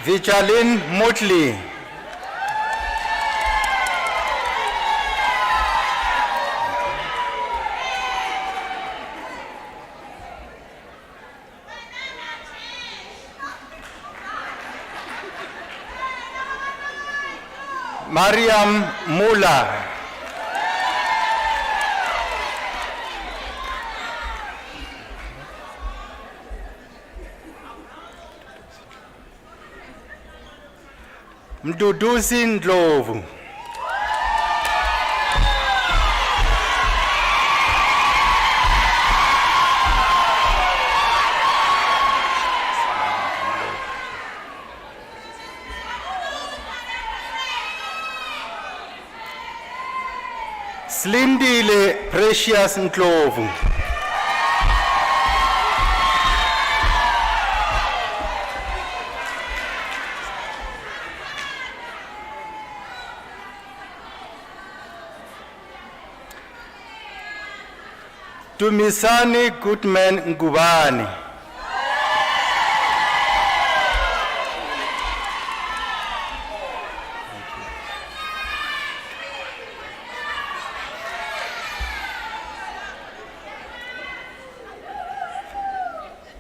Vichalin Mutli. Mariam Mula. Mduduzi Ndlovu. Slindile Precious Ndlovu. Tumisani Goodman Ngubani.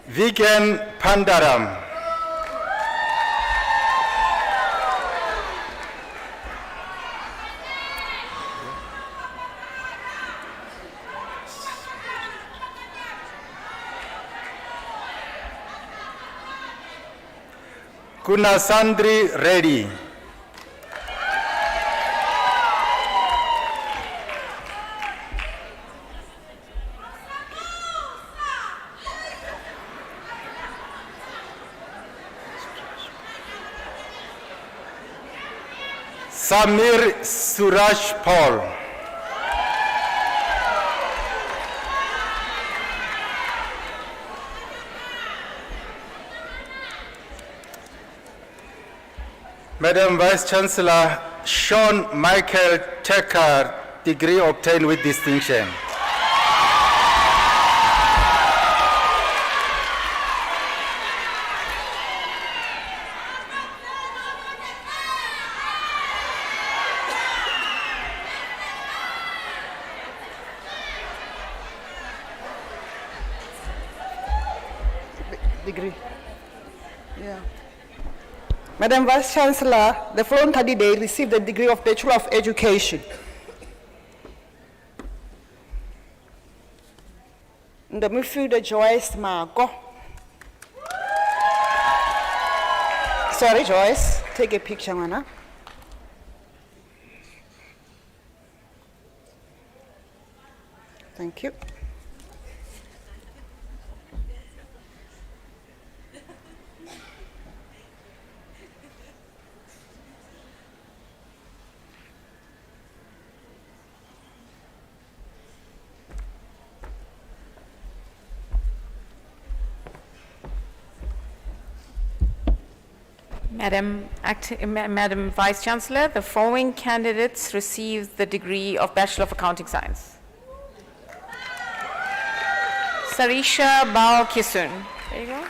Vigen Pandaram. Kunasandri Reddy. Samir Suraj Paul. Madam Vice Chancellor, Sean Michael Tecker, degree obtained with distinction. Degree. Yeah. Madam Vice Chancellor, the following candidate received the degree of Bachelor of Education. Ndomifuda Joyce Marco. Sorry, Joyce. Take a picture, Mana. Thank you. Madam Vice Chancellor, the following candidates received the degree of Bachelor of Accounting Science. Sarisha Bao Kisun. There you go.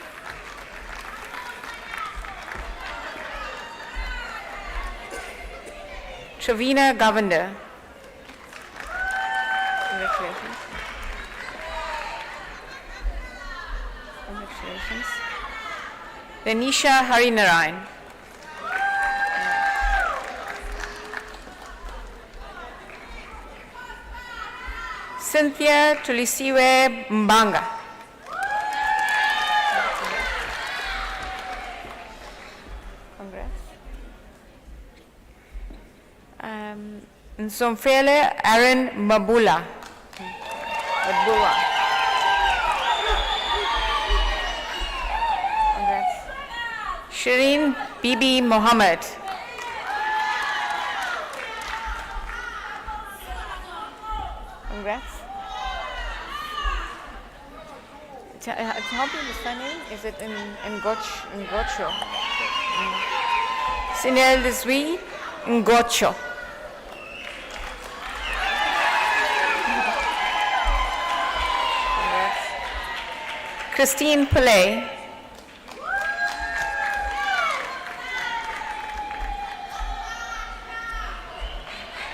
Shavina Govender. Congratulations. Congratulations. Renisha Harinarayan. Cynthia Tulisiwe Mbanga. Congrats. Nsomfele Aaron Mabula. Mabula. Congrats. Shireen Bibi Mohammed. Congrats. Help me with the surname. Is it in Gocho? Sinel Liswi Ngocho. Christine Pillay.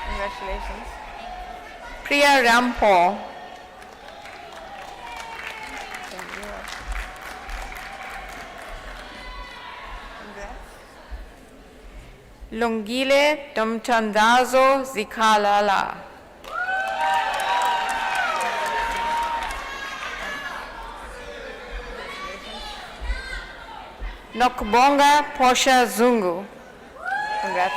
Congratulations. Priya Rampal. Lungile Domchandazo Zikalala. Nokbonga Posha Zungu. Congrats.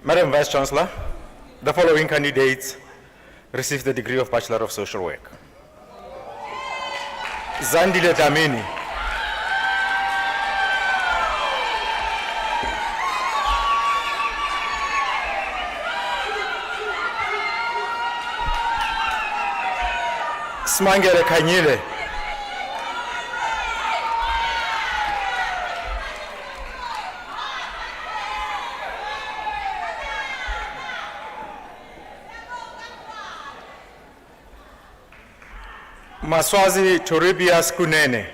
Madam Vice Chancellor, the following candidates received the degree of Bachelor of Social Work. Zandile Dlamini. Smangele Kanyile. Maswazi Toribias Kunene.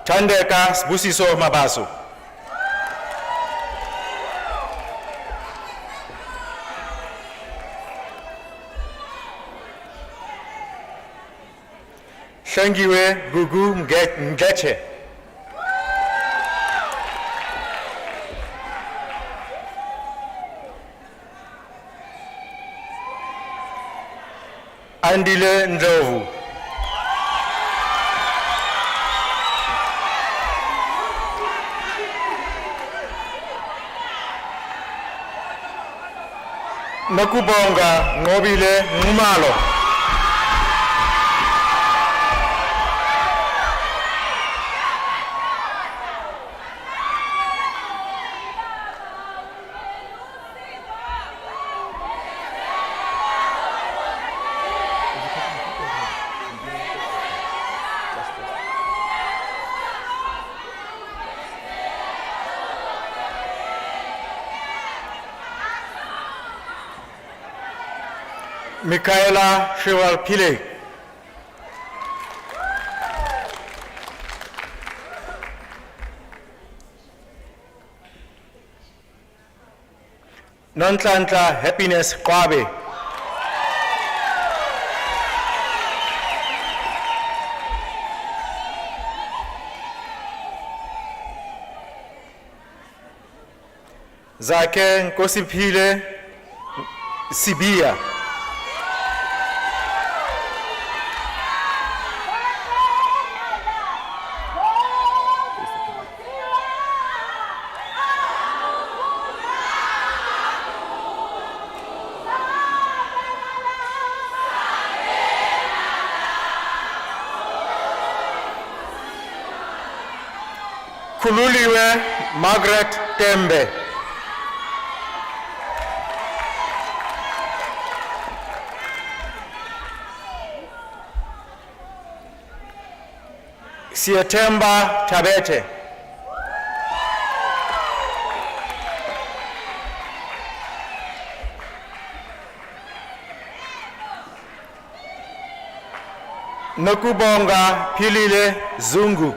Thandeka Sbusiso Mabaso. Shangiwe Gugu Ngeche. Andile Ndlovu. Nakubonga Ngobile Ngumalo. Michaela Shewal Pillay. Nonhlanhla Happiness Kwabe. Zakhe Nkosiphile Sibia. Khululiwe Margaret Tembe. Siatemba Tabete. Nokubonga Philile Zungu.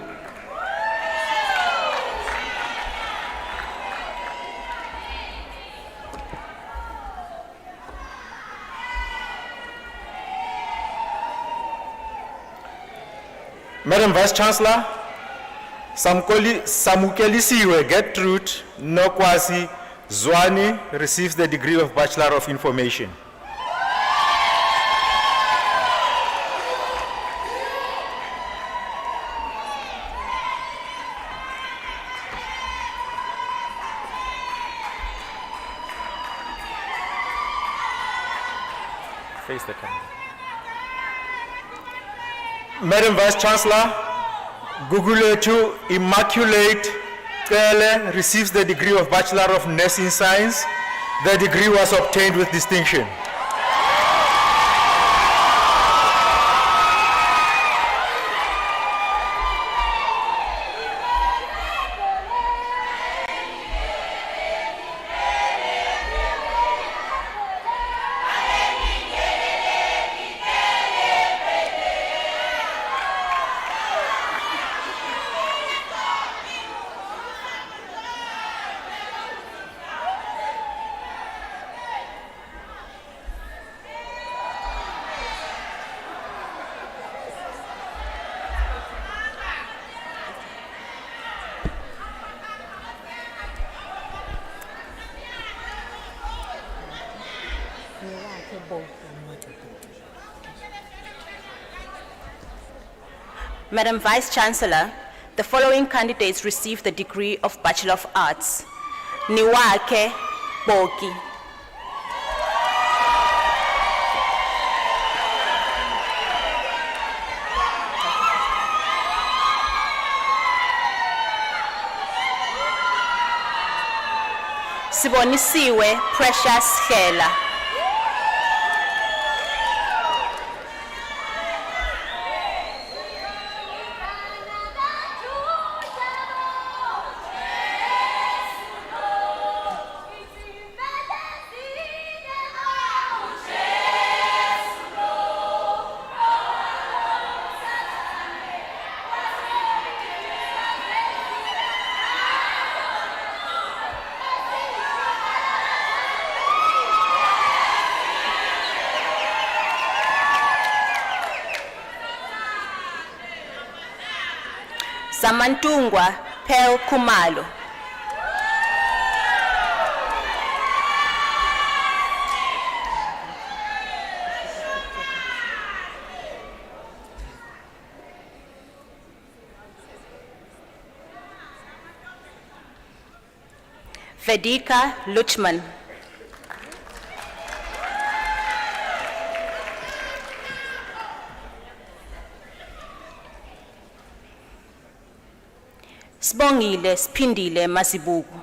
Madam Vice Chancellor, Samukelisiwe Gertrude Nokwasi Zwani receives the degree of Bachelor of Information. Face the camera. Madam Vice Chancellor, Guguletu Immaculate Kele receives the degree of Bachelor of Nursing Science. The degree was obtained with distinction. Madam Vice Chancellor, the following candidates received the degree of Bachelor of Arts. Niwake Boki. Sibonisiwe Precious Hela. Samantungwa Pel Kumalo. Vedika Luchman. Sibongile Sphindile Masibuku.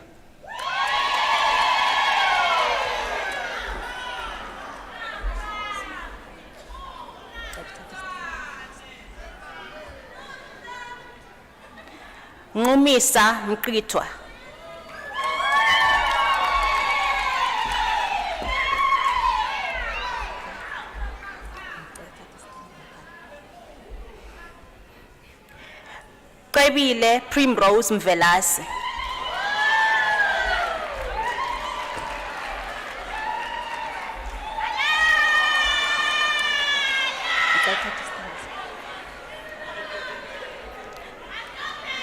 Nqumisa Mqithwa. Kwebile Primrose Mvelase.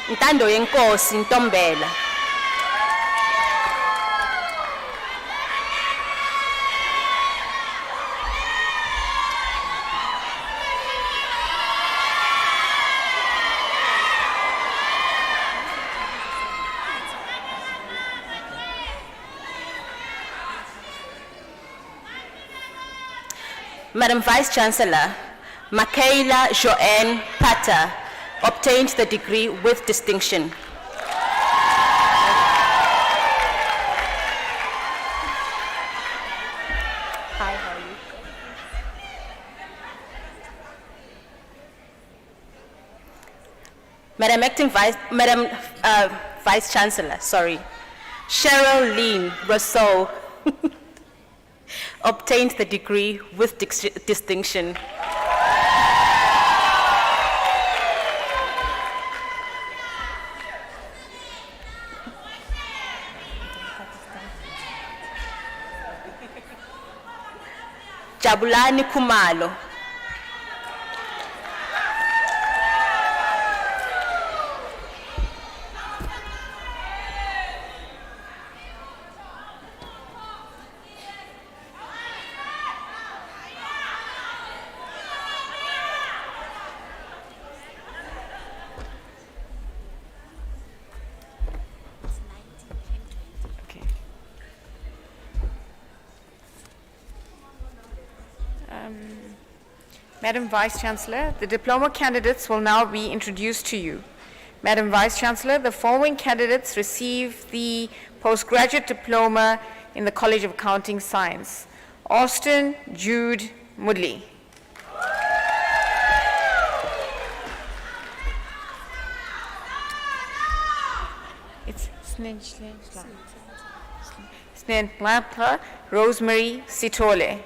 Ntando yenkosi Ntombela. Madam Vice Chancellor, Michaela Joanne Pata obtained the degree with distinction. Madam Vice Chancellor, sorry, Cheryl Lynn Rousseau obtained the degree with distinction. Jabulani Kumalo. Madam Vice Chancellor, the diploma candidates will now be introduced to you. Madam Vice Chancellor, the following candidates receive the postgraduate diploma in the College of Accounting Science. Austin Jude Mudley. It's Snentlapa Rosemary Sitole.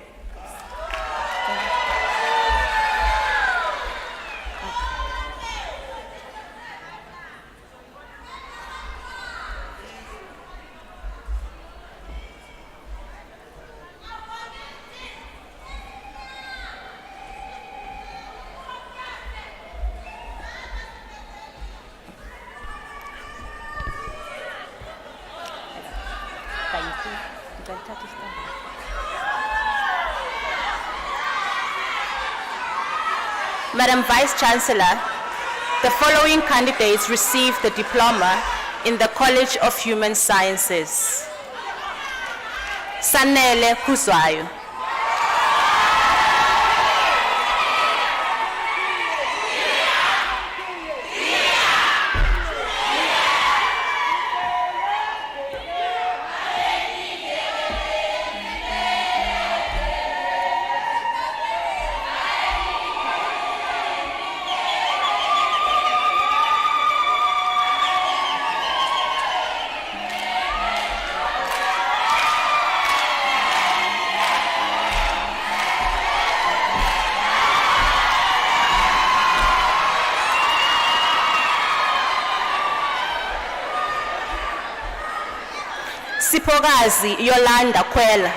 Madam Vice Chancellor, the following candidates received the diploma in the College of Human Sciences. Sanele Kuzwayo. Sipokazi Yolanda Kwela.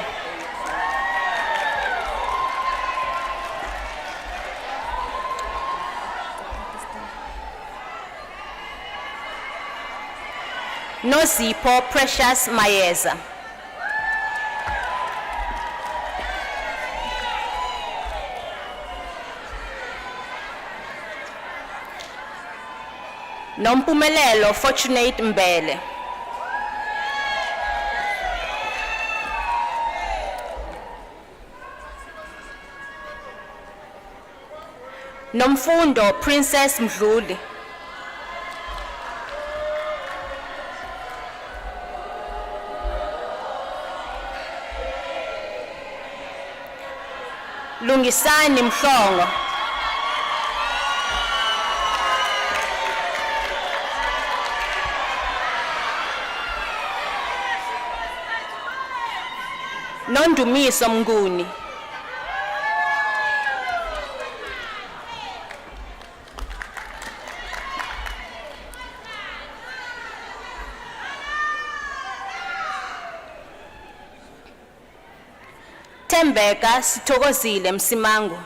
Nozipho Precious Mayeza. Nompumelelo Fortunate Mbele. Nomfundo Princess Mdluli. Lungisani Mhlongo. Nondumiso Mnguni. Tembeka Sithokozile Msimango.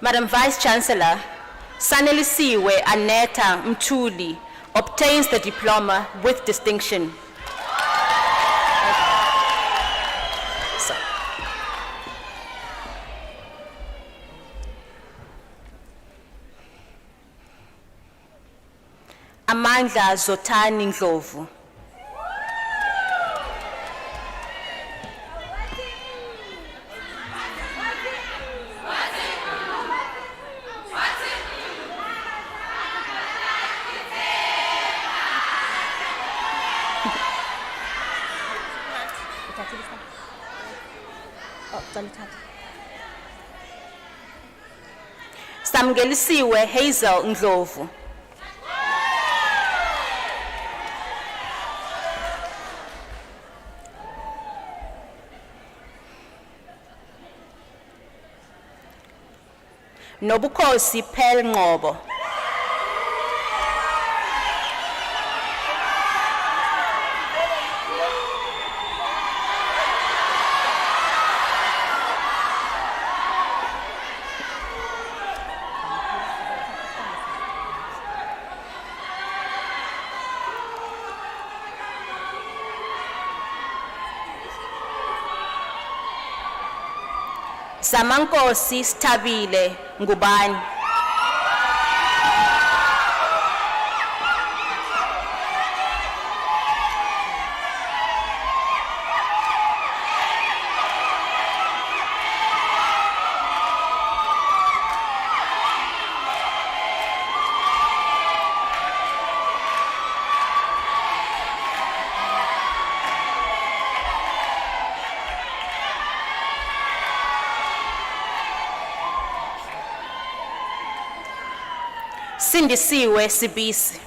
Madam Vice Chancellor, Sanelisiwe Aneta Mtuli obtains the diploma with distinction. Amandla Zotani Ndlovu. Samgelisiwe Hazel Ndlovu. Nobukhosi Pearl Ngobo. Zamankosi Stabile Ngubane. Sindisiwe Sibisi.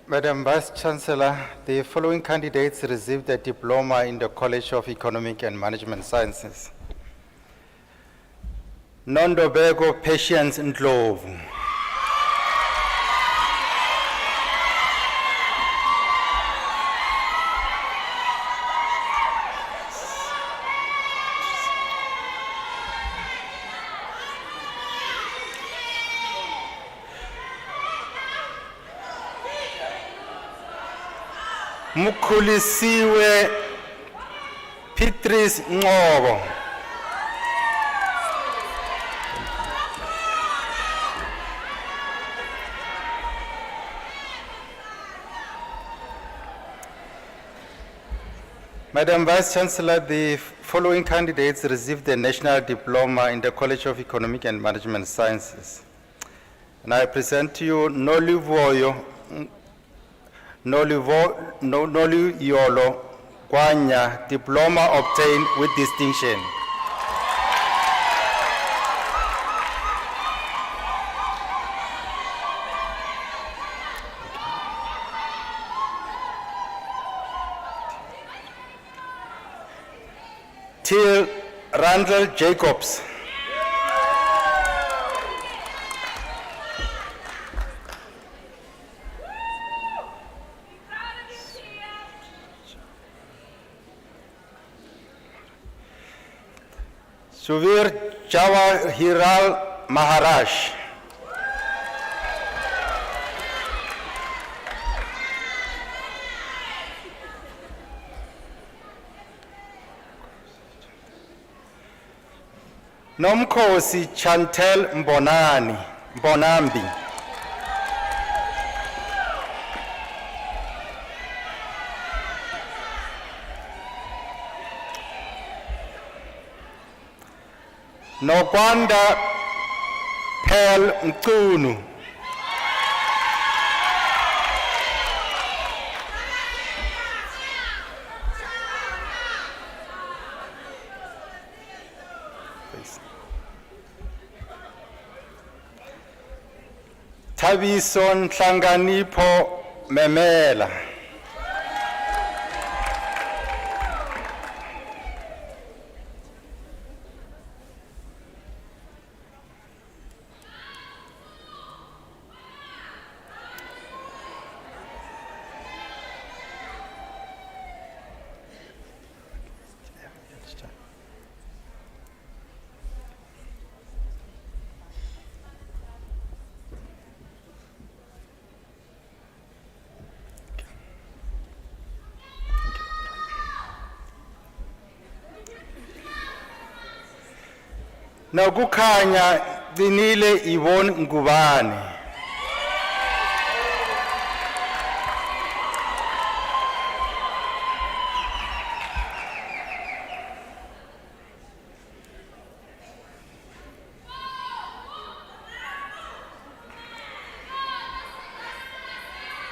Madam Vice Chancellor, the following candidates received a diploma in the College of Economic and Management Sciences. Nondobeko Patience Ndlovu. Mukhulisiwe Petrus Ngobo. Madam Vice Chancellor, the following candidates received the National Diploma in the College of Economic and Management Sciences. And I present to you Nolu Yolo Kwanya, diploma obtained with distinction. Till Randall Jacobs. Suvir Jawahiral Maharaj. Nomkhosi Chantel Mbonambi. Nokwanda Pearl Mkunu. Thabiso Nhlanganipho Memela. Nakukhanya Binile Yvonne Ngubane.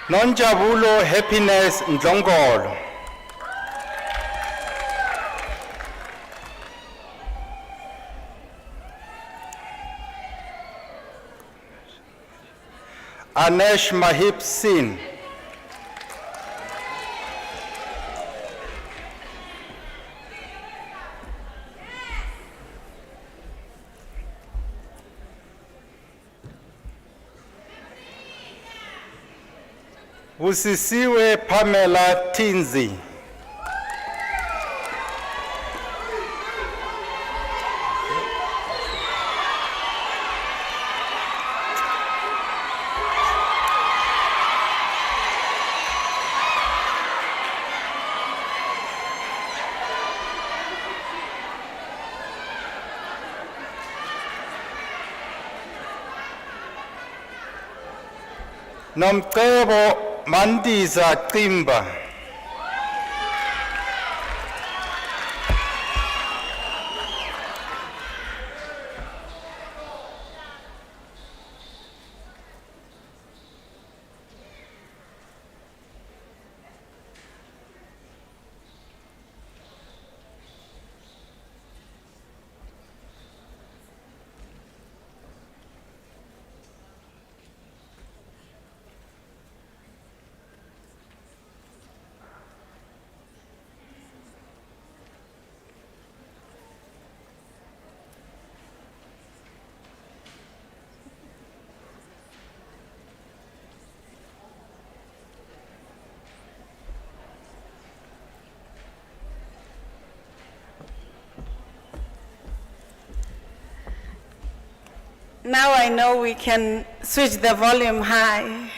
Nonjabulo Happiness Ndlongolo. Anesh Mahip Sin. Usisiwe Pamela Tinzi. Nomcebo Mandiza Timba. Now I know we can switch the volume high.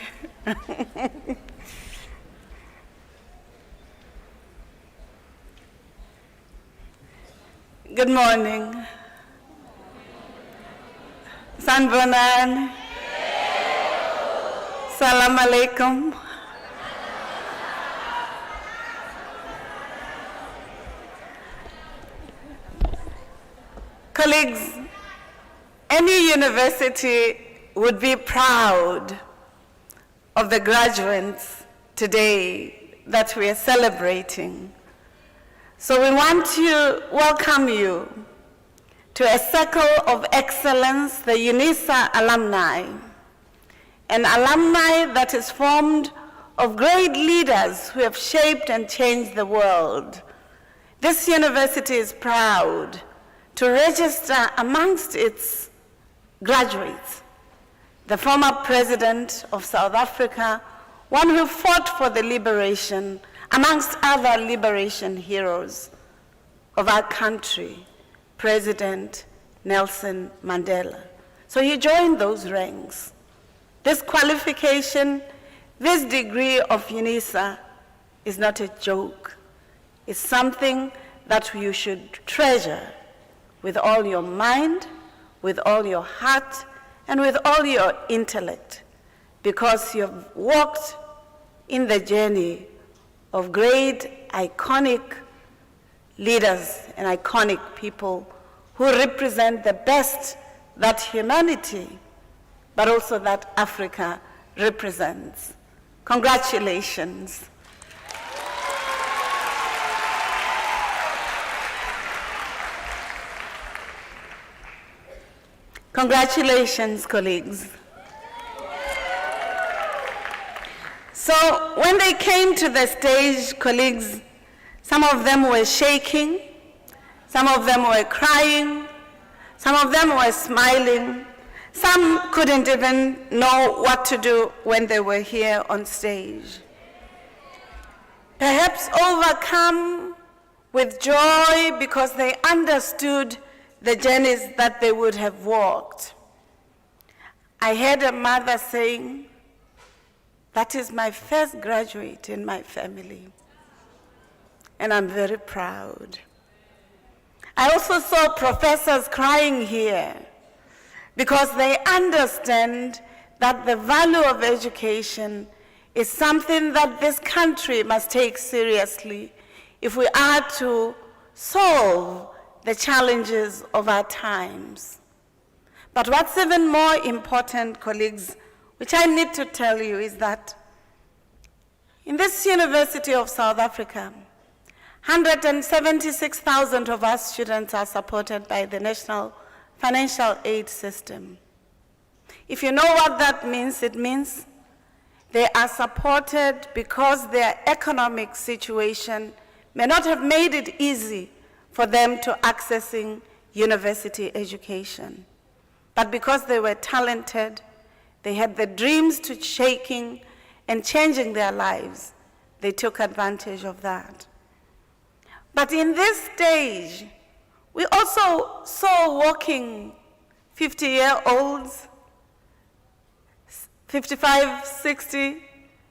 Good morning. Sanbonan. Salam alaikum. Colleagues, any university would be proud of the graduates today that we are celebrating. So we want to welcome you to a circle of excellence, the Unisa alumni, an alumni that is formed of great leaders who have shaped and changed the world. This university is proud to register amongst its graduates the former president of South Africa, one who fought for the liberation, amongst other liberation heroes of our country, President Nelson Mandela. So he joined those ranks. This qualification, this degree of Unisa is not a joke. It's something that you should treasure with all your mind, with all your heart, and with all your intellect, because you've walked in the journey of great, iconic leaders and iconic people who represent the best that humanity, but also that Africa represents. Congratulations. Congratulations, colleagues. So when they came to the stage, colleagues, some of them were shaking, some of them were crying, some of them were smiling, some couldn't even know what to do when they were here on stage. Perhaps overcome with joy because they understood the journeys that they would have walked. I heard a mother saying, "That is my first graduate in my family, and I'm very proud." I also saw professors crying here because they understand that the value of education is something that this country must take seriously if we are to solve the challenges of our times. But what's even more important, colleagues, which I need to tell you, is that In this University of South Africa, 176,000 of our students are supported by the National Financial Aid System. If you know what that means, it means they are supported because their economic situation may not have made it easy for them to accessing university education. But because they were talented, they had the dreams to shaking and changing their lives, they took advantage of that. But in this stage, we also saw walking 50-year-olds, 55, 60,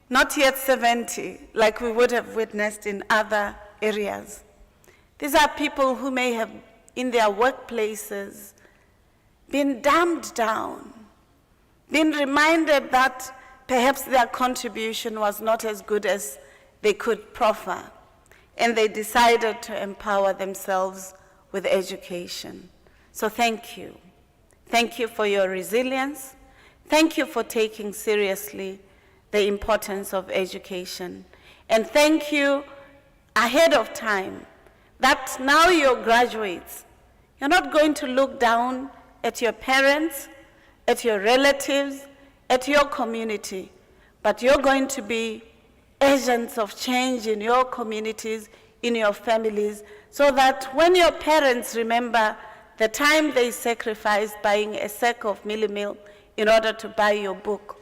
not yet 70, like we would have witnessed in other areas. These are people who may have, in their workplaces, been dumbed down, been reminded that perhaps their contribution was not as good as they could proffer, and they decided to empower themselves with education. So thank you. Thank you for your resilience. Thank you for taking seriously the importance of education. And thank you ahead of time that now you're graduates. You're not going to look down at your parents, at your relatives, at your community, but you're going to be agents of change in your communities, in your families, so that when your parents remember the time they sacrificed buying a sack of Millie Meal in order to buy your book,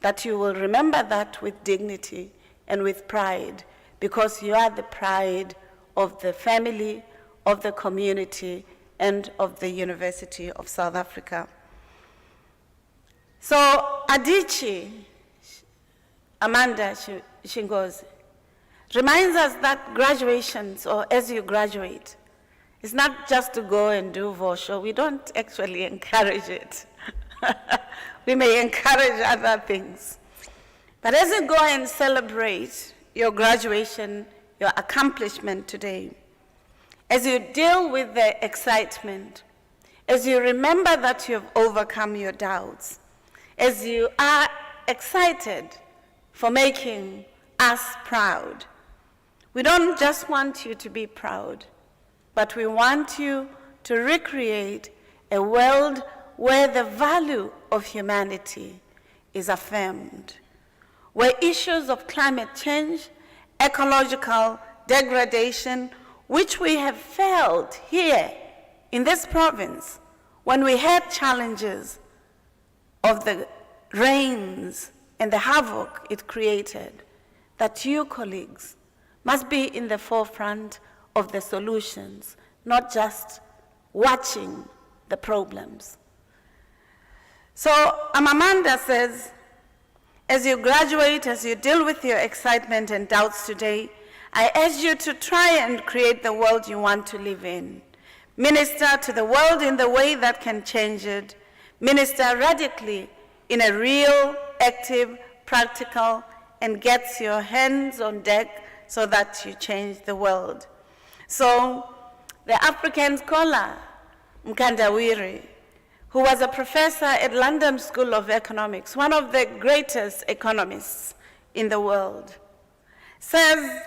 that you will remember that with dignity and with pride, because you are the pride of the family, of the community, and of the University of South Africa. So Adichie, Amanda Shingozi, reminds us that graduations, or as you graduate, is not just to go and do vosho. We don't actually encourage it. We may encourage other things. But as you go and celebrate your graduation, your accomplishment today, as you deal with the excitement, as you remember that you have overcome your doubts, as you are excited for making us proud, we don't just want you to be proud, but we want you to recreate a world where the value of humanity is affirmed, where issues of climate change, ecological degradation, which we have felt here in this province when we had challenges of the rains and the havoc it created, that you, colleagues, must be in the forefront of the solutions, not just watching the problems. So Amanda says, as you graduate, as you deal with your excitement and doubts today, I urge you to try and create the world you want to live in. Minister to the world in the way that can change it. Minister radically in a real, active, practical, and gets your hands on deck so that you change the world. So the African scholar, Mkandawiri, who was a professor at London School of Economics, one of the greatest economists in the world, says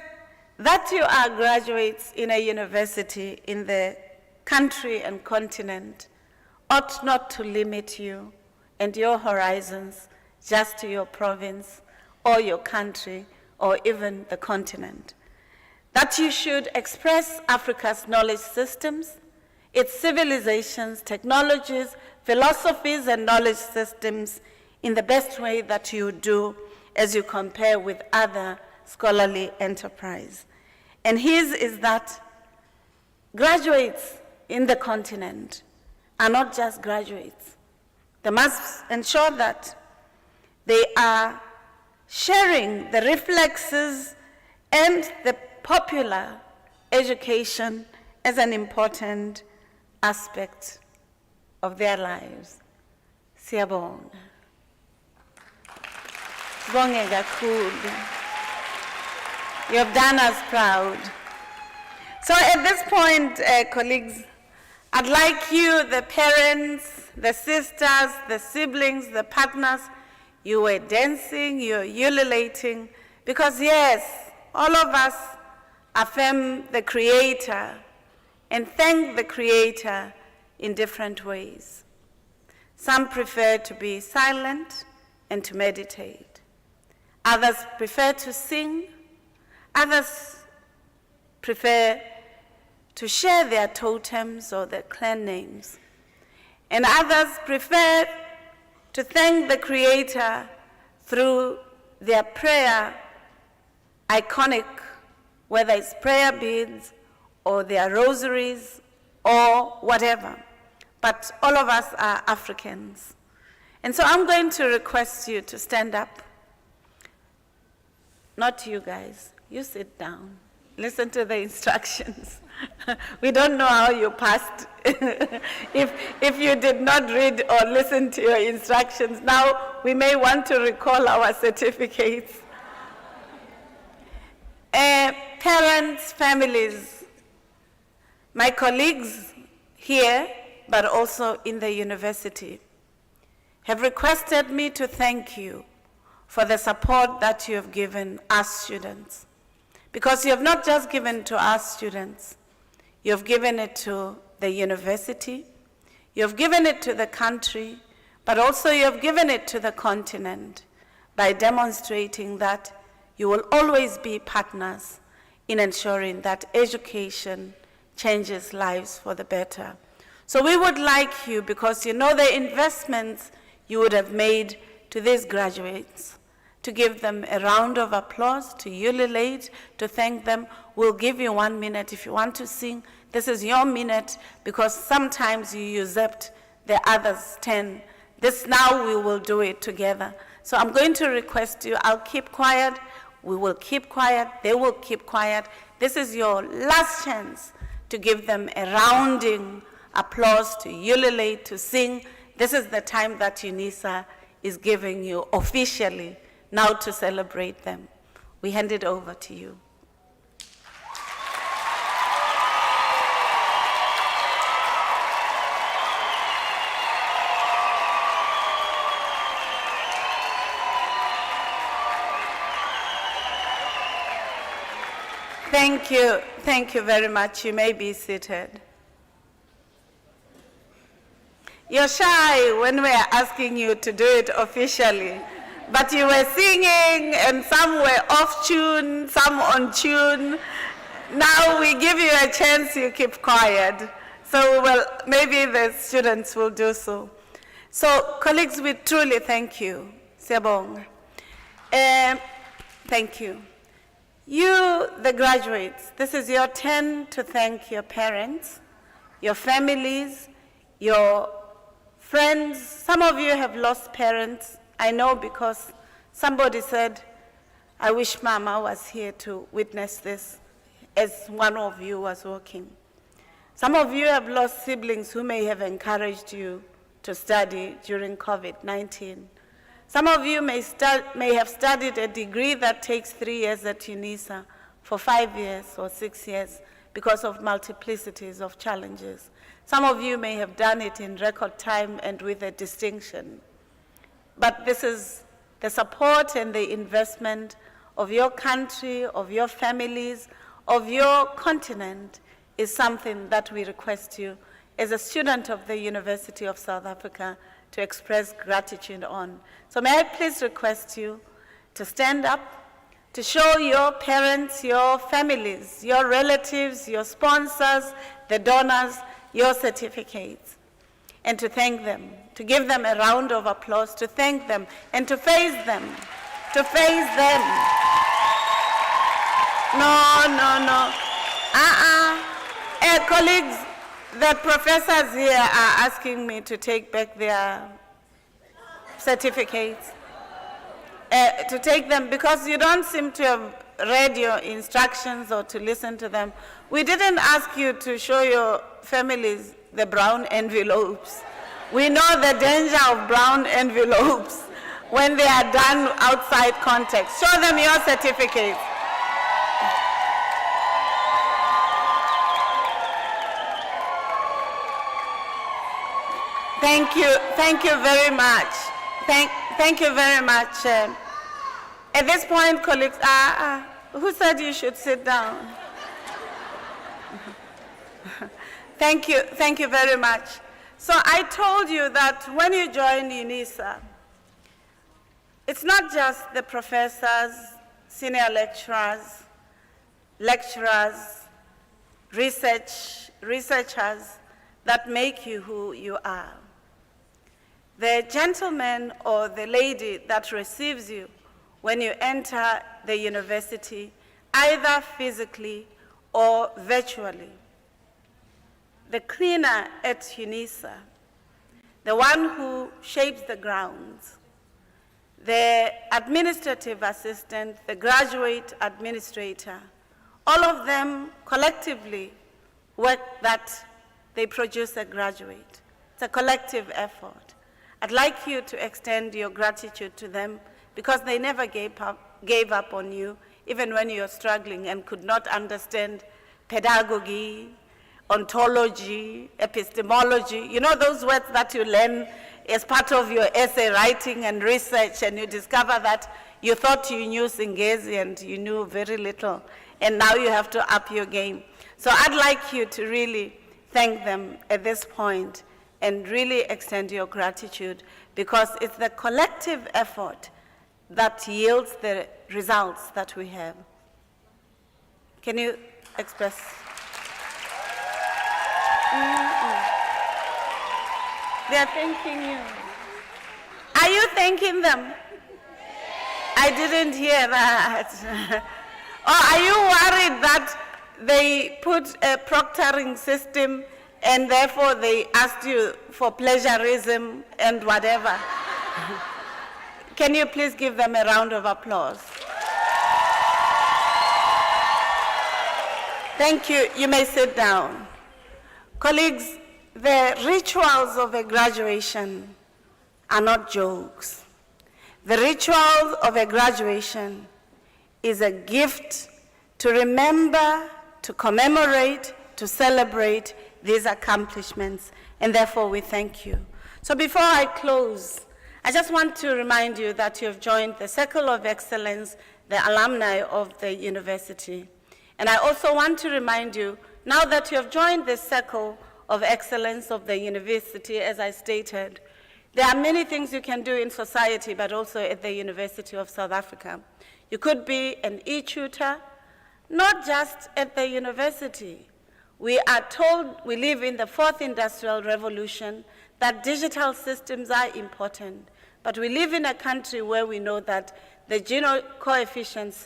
that you are graduates in a university in the country and continent ought not to limit you and your horizons just to your province or your country or even the continent. That you should express Africa's knowledge systems, its civilizations, technologies, philosophies, and knowledge systems in the best way that you do as you compare with other scholarly enterprise. And his is that graduates in the continent are not just graduates. They must ensure that they are sharing the reflexes and the popular education as an important aspect of their lives. Siyabonga. Sibonge kakhulu. You have done us proud. So at this point, colleagues, I'd like you, the parents, the sisters, the siblings, the partners, you were dancing, you're ululating, Because yes, all of us affirm the Creator and thank the Creator in different ways. Some prefer to be silent and to meditate. Others prefer to sing. Others prefer to share their totems or their clan names. And others prefer to thank the Creator through their prayer, iconic, whether it's prayer beads or their rosaries or whatever. But all of us are Africans. And so I'm going to request you to stand up. Not you guys, you sit down. Listen to the instructions. We don't know how you passed. If you did not read or listen to your instructions, now we may want to recall our certificates. Parents, families, my colleagues here, but also in the university, have requested me to thank you for the support that you have given us students. Because you have not just given to us students, you have given it to the university, you have given it to the country, but also you have given it to the continent by demonstrating that you will always be partners in ensuring that education changes lives for the better. So we would like you, because you know the investments you would have made to these graduates, to give them a round of applause, to ululate, to thank them. We'll give you 1 minute. If you want to sing, this is your minute, because sometimes you usurped the others' 10. This now we will do it together. So I'm going to request you, I'll keep quiet, we will keep quiet, they will keep quiet. This is your last chance to give them a rounding applause, to ululate, to sing. This is the time that Unisa is giving you officially now to celebrate them. We hand it over to you. Thank you very much. You may be seated. You're shy when we're asking you to do it officially, but you were singing and some were off tune, some on tune. Now we give you a chance, you keep quiet. So, well, maybe the students will do so. So, colleagues, we truly thank you. Siyabonga. Thank you. You, the graduates, this is your turn to thank your parents, your families, your friends. Some of you have lost parents. I know, because somebody said, I wish Mama was here to witness this, as one of you was walking. Some of you have lost siblings who may have encouraged you to study during COVID-19. Some of you may have studied a degree that takes 3 years at Unisa for 5 years or 6 years because of multiplicities of challenges. Some of you may have done it in record time and with a distinction. But this is the support and the investment of your country, of your families, of your continent is something that we request you as a student of the University of South Africa to express gratitude on. So may I please request you to stand up, to show your parents, your families, your relatives, your sponsors, the donors, your certificates, and to thank them, to give them a round of applause, to thank them, and to face them, to face them. No. Colleagues, the professors here are asking me to take back their certificates, to take them, because you don't seem to have read your instructions or to listen to them. We didn't ask you to show your families the brown envelopes. We know the danger of brown envelopes when they are done outside context. Show them your certificates. Thank you very much. Thank you very much. At this point, colleagues, who said you should sit down? Thank you very much. So I told you that when you join Unisa, it's not just the professors, senior lecturers, researchers that make you who you are. The gentleman or the lady that receives you when you enter the university, either physically or virtually. The cleaner at Unisa, the one who shapes the grounds, the administrative assistant, the graduate administrator, all of them collectively work that they produce a graduate. It's a collective effort. I'd like you to extend your gratitude to them because they never gave up on you, even when you're struggling and could not understand pedagogy, ontology, epistemology. You know those words that you learn as part of your essay writing and research, and you discover that you thought you knew Singesi and you knew very little, and now you have to up your game. So I'd like you to really thank them at this point and really extend your gratitude, because it's the collective effort that yields the results that we have. Can you express? They are thanking you. Are you thanking them? I didn't hear that. Or are you worried that they put a proctoring system and therefore they asked you for plagiarism and whatever? Can you please give them a round of applause? Thank you. You may sit down. Colleagues, the rituals of a graduation are not jokes. The ritual of a graduation is a gift to remember, to commemorate, to celebrate these accomplishments, and therefore we thank you. So before I close, I just want to remind you that you have joined the Circle of Excellence, the alumni of the university. And I also want to remind you, now that you have joined the Circle of Excellence of the university, as I stated, there are many things you can do in society, but also at the University of South Africa. You could be an e-tutor, not just at the university. We are told we live in the fourth industrial revolution, that digital systems are important, but we live in a country where we know that the Gini coefficient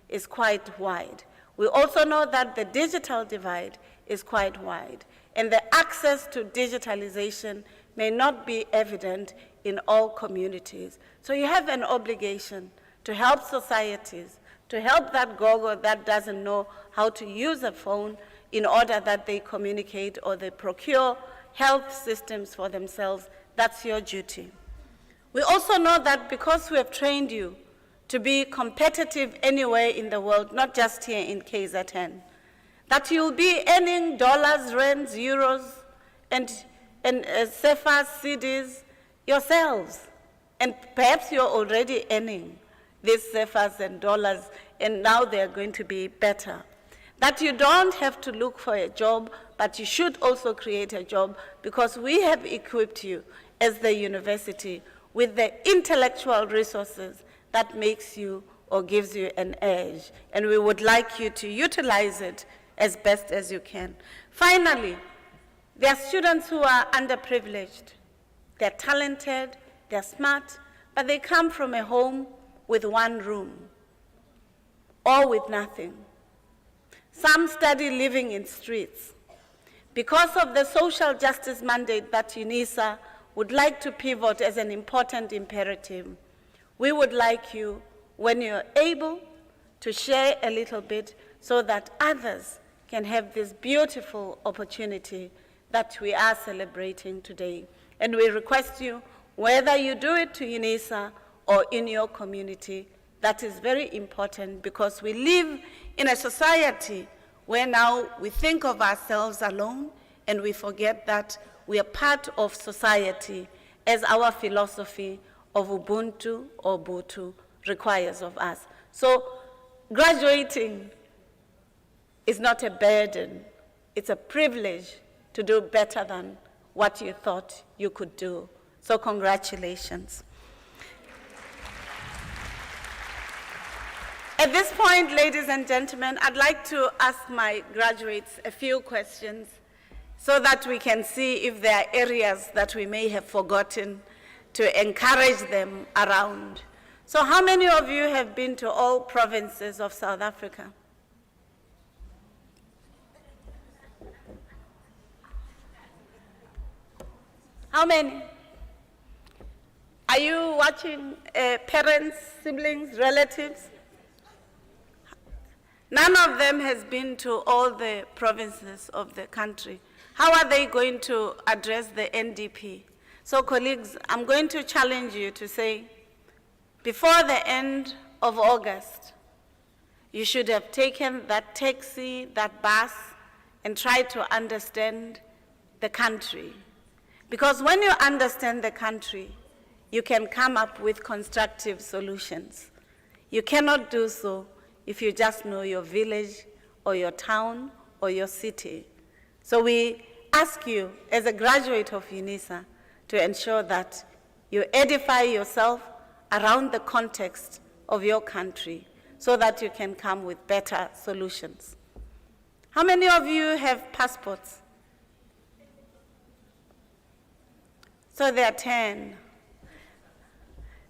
is quite wide. We also know that the digital divide is quite wide, and the access to digitalization may not be evident in all communities. So you have an obligation to help societies, to help that gogo that doesn't know how to use a phone in order that they communicate or they procure health systems for themselves. That's your duty. We also know that because we have trained you to be competitive anywhere in the world, not just here in KZN, that you'll be earning dollars, rands, euros, and CFAs, CDs yourselves. And perhaps you're already earning these CFAs and dollars, and now they're going to be better. That you don't have to look for a job, but you should also create a job, because we have equipped you as the university with the intellectual resources that makes you or gives you an edge, and we would like you to utilize it as best as you can. Finally, there are students who are underprivileged. They're talented, they're smart, but they come from a home with one room or with nothing. Some study living in streets. Because of the social justice mandate that Unisa would like to pivot as an important imperative, we would like you, when you're able, to share a little bit so that others can have this beautiful opportunity that we are celebrating today. And we request you, whether you do it to Unisa or in your community, that is very important, because we live in a society where now we think of ourselves alone and we forget that we are part of society, as our philosophy of Ubuntu or Butu requires of us. So graduating is not a burden, it's a privilege to do better than what you thought you could do. So congratulations. At this point, ladies and gentlemen, I'd like to ask my graduates a few questions so that we can see if there are areas that we may have forgotten to encourage them around. So how many of you have been to all provinces of South Africa? How many? Are you watching parents, siblings, relatives? None of them has been to all the provinces of the country. How are they going to address the NDP? So colleagues, I'm going to challenge you to say, before the end of August, you should have taken that taxi, that bus, and tried to understand the country. Because when you understand the country, you can come up with constructive solutions. You cannot do so if you just know your village or your town or your city. So we ask you, as a graduate of Unisa, to ensure that you edify yourself around the context of your country so that you can come with better solutions. How many of you have passports? So there are 10.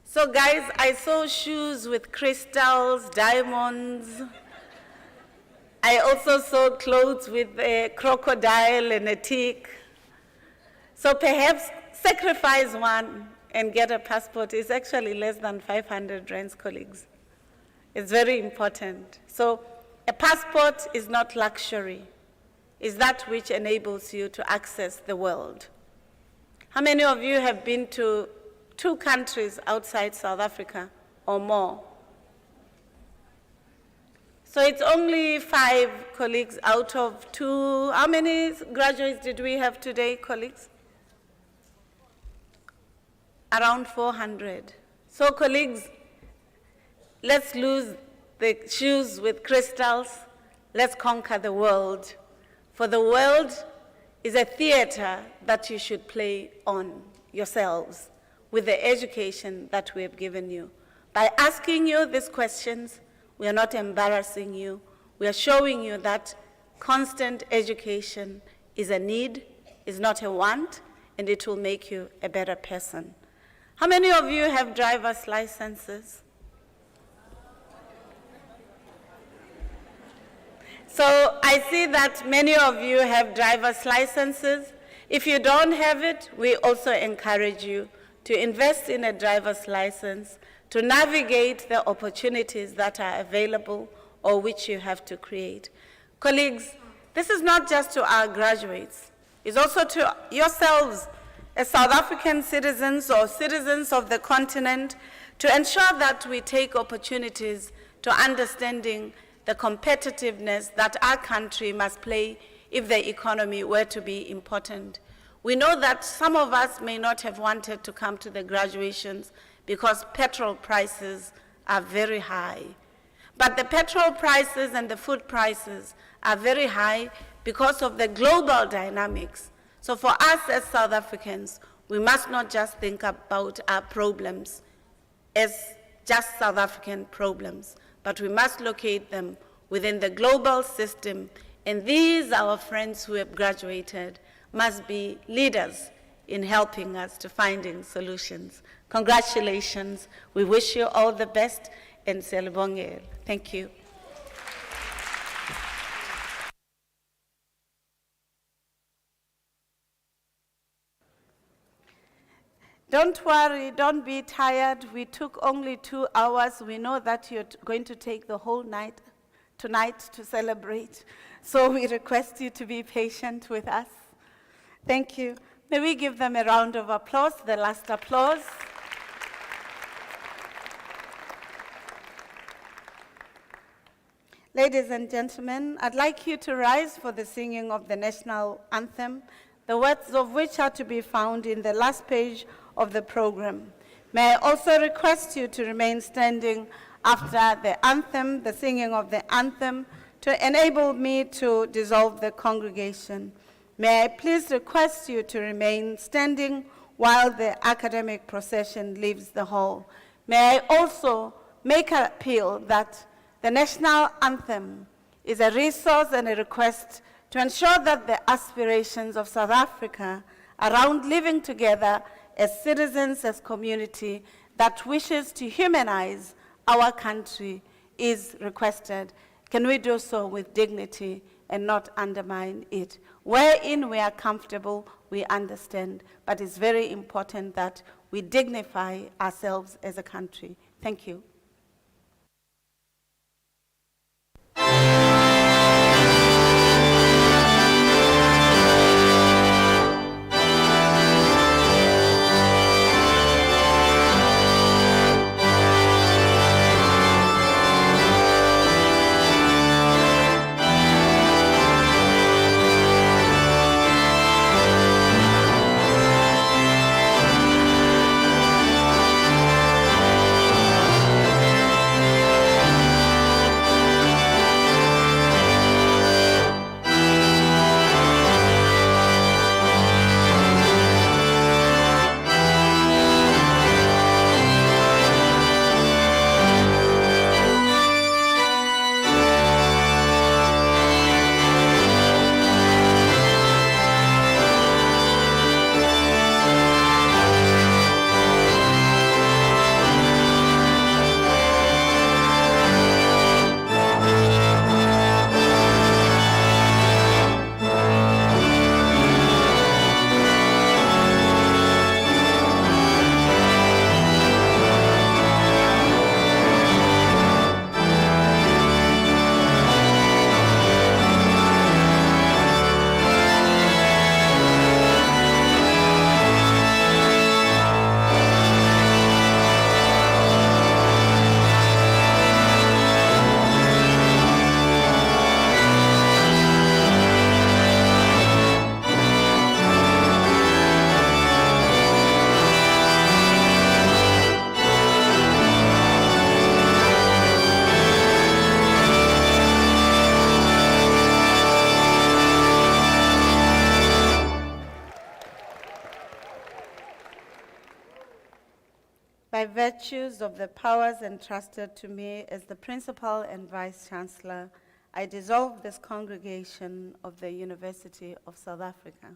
So guys, I saw shoes with crystals, diamonds. I also saw clothes with a crocodile and a tick. So perhaps sacrifice one and get a passport is actually less than 500 rands, colleagues. It's very important. So a passport is not luxury. It's that which enables you to access the world. How many of you have been to 2 countries outside South Africa or more? So it's only 5 colleagues out of 2. How many graduates did we have today, colleagues? Around 400. So colleagues, let's lose the shoes with crystals. Let's conquer the world. For the world is a theater that you should play on yourselves with the education that we have given you. By asking you these questions, we are not embarrassing you. We are showing you that constant education is a need, is not a want, and it will make you a better person. How many of you have driver's licenses? So I see that many of you have driver's licenses. If you don't have it, we also encourage you to invest in a driver's license to navigate the opportunities that are available or which you have to create. Colleagues, this is not just to our graduates. It's also to yourselves as South African citizens or citizens of the continent to ensure that we take opportunities to understanding the competitiveness that our country must play if the economy were to be important. We know that some of us may not have wanted to come to the graduations because petrol prices are very high. But the petrol prices and the food prices are very high because of the global dynamics. So for us as South Africans, we must not just think about our problems as just South African problems, but we must locate them within the global system. And these, our friends who have graduated, must be leaders in helping us to finding solutions. Congratulations. We wish you all the best, and Selibongel. Thank you. Don't worry, don't be tired. We took only 2 hours. We know that you're going to take the whole night tonight to celebrate. So we request you to be patient with us. Thank you. May we give them a round of applause, the last applause. Ladies and gentlemen, I'd like you to rise for the singing of the national anthem, the words of which are to be found in the last page of the program. May I also request you to remain standing after the anthem, the singing of the anthem, to enable me to dissolve the congregation. May I please request you to remain standing while the academic procession leaves the hall. May I also make an appeal that the national anthem is a resource and a request to ensure that the aspirations of South Africa around living together as citizens, as community, that wishes to humanize our country is requested. Can we do so with dignity and not undermine it? Wherein we are comfortable, we understand, but it's very important that we dignify ourselves as a country. Thank you. By virtues of the powers entrusted to me as the Principal and Vice-Chancellor, I dissolve this congregation of the University of South Africa.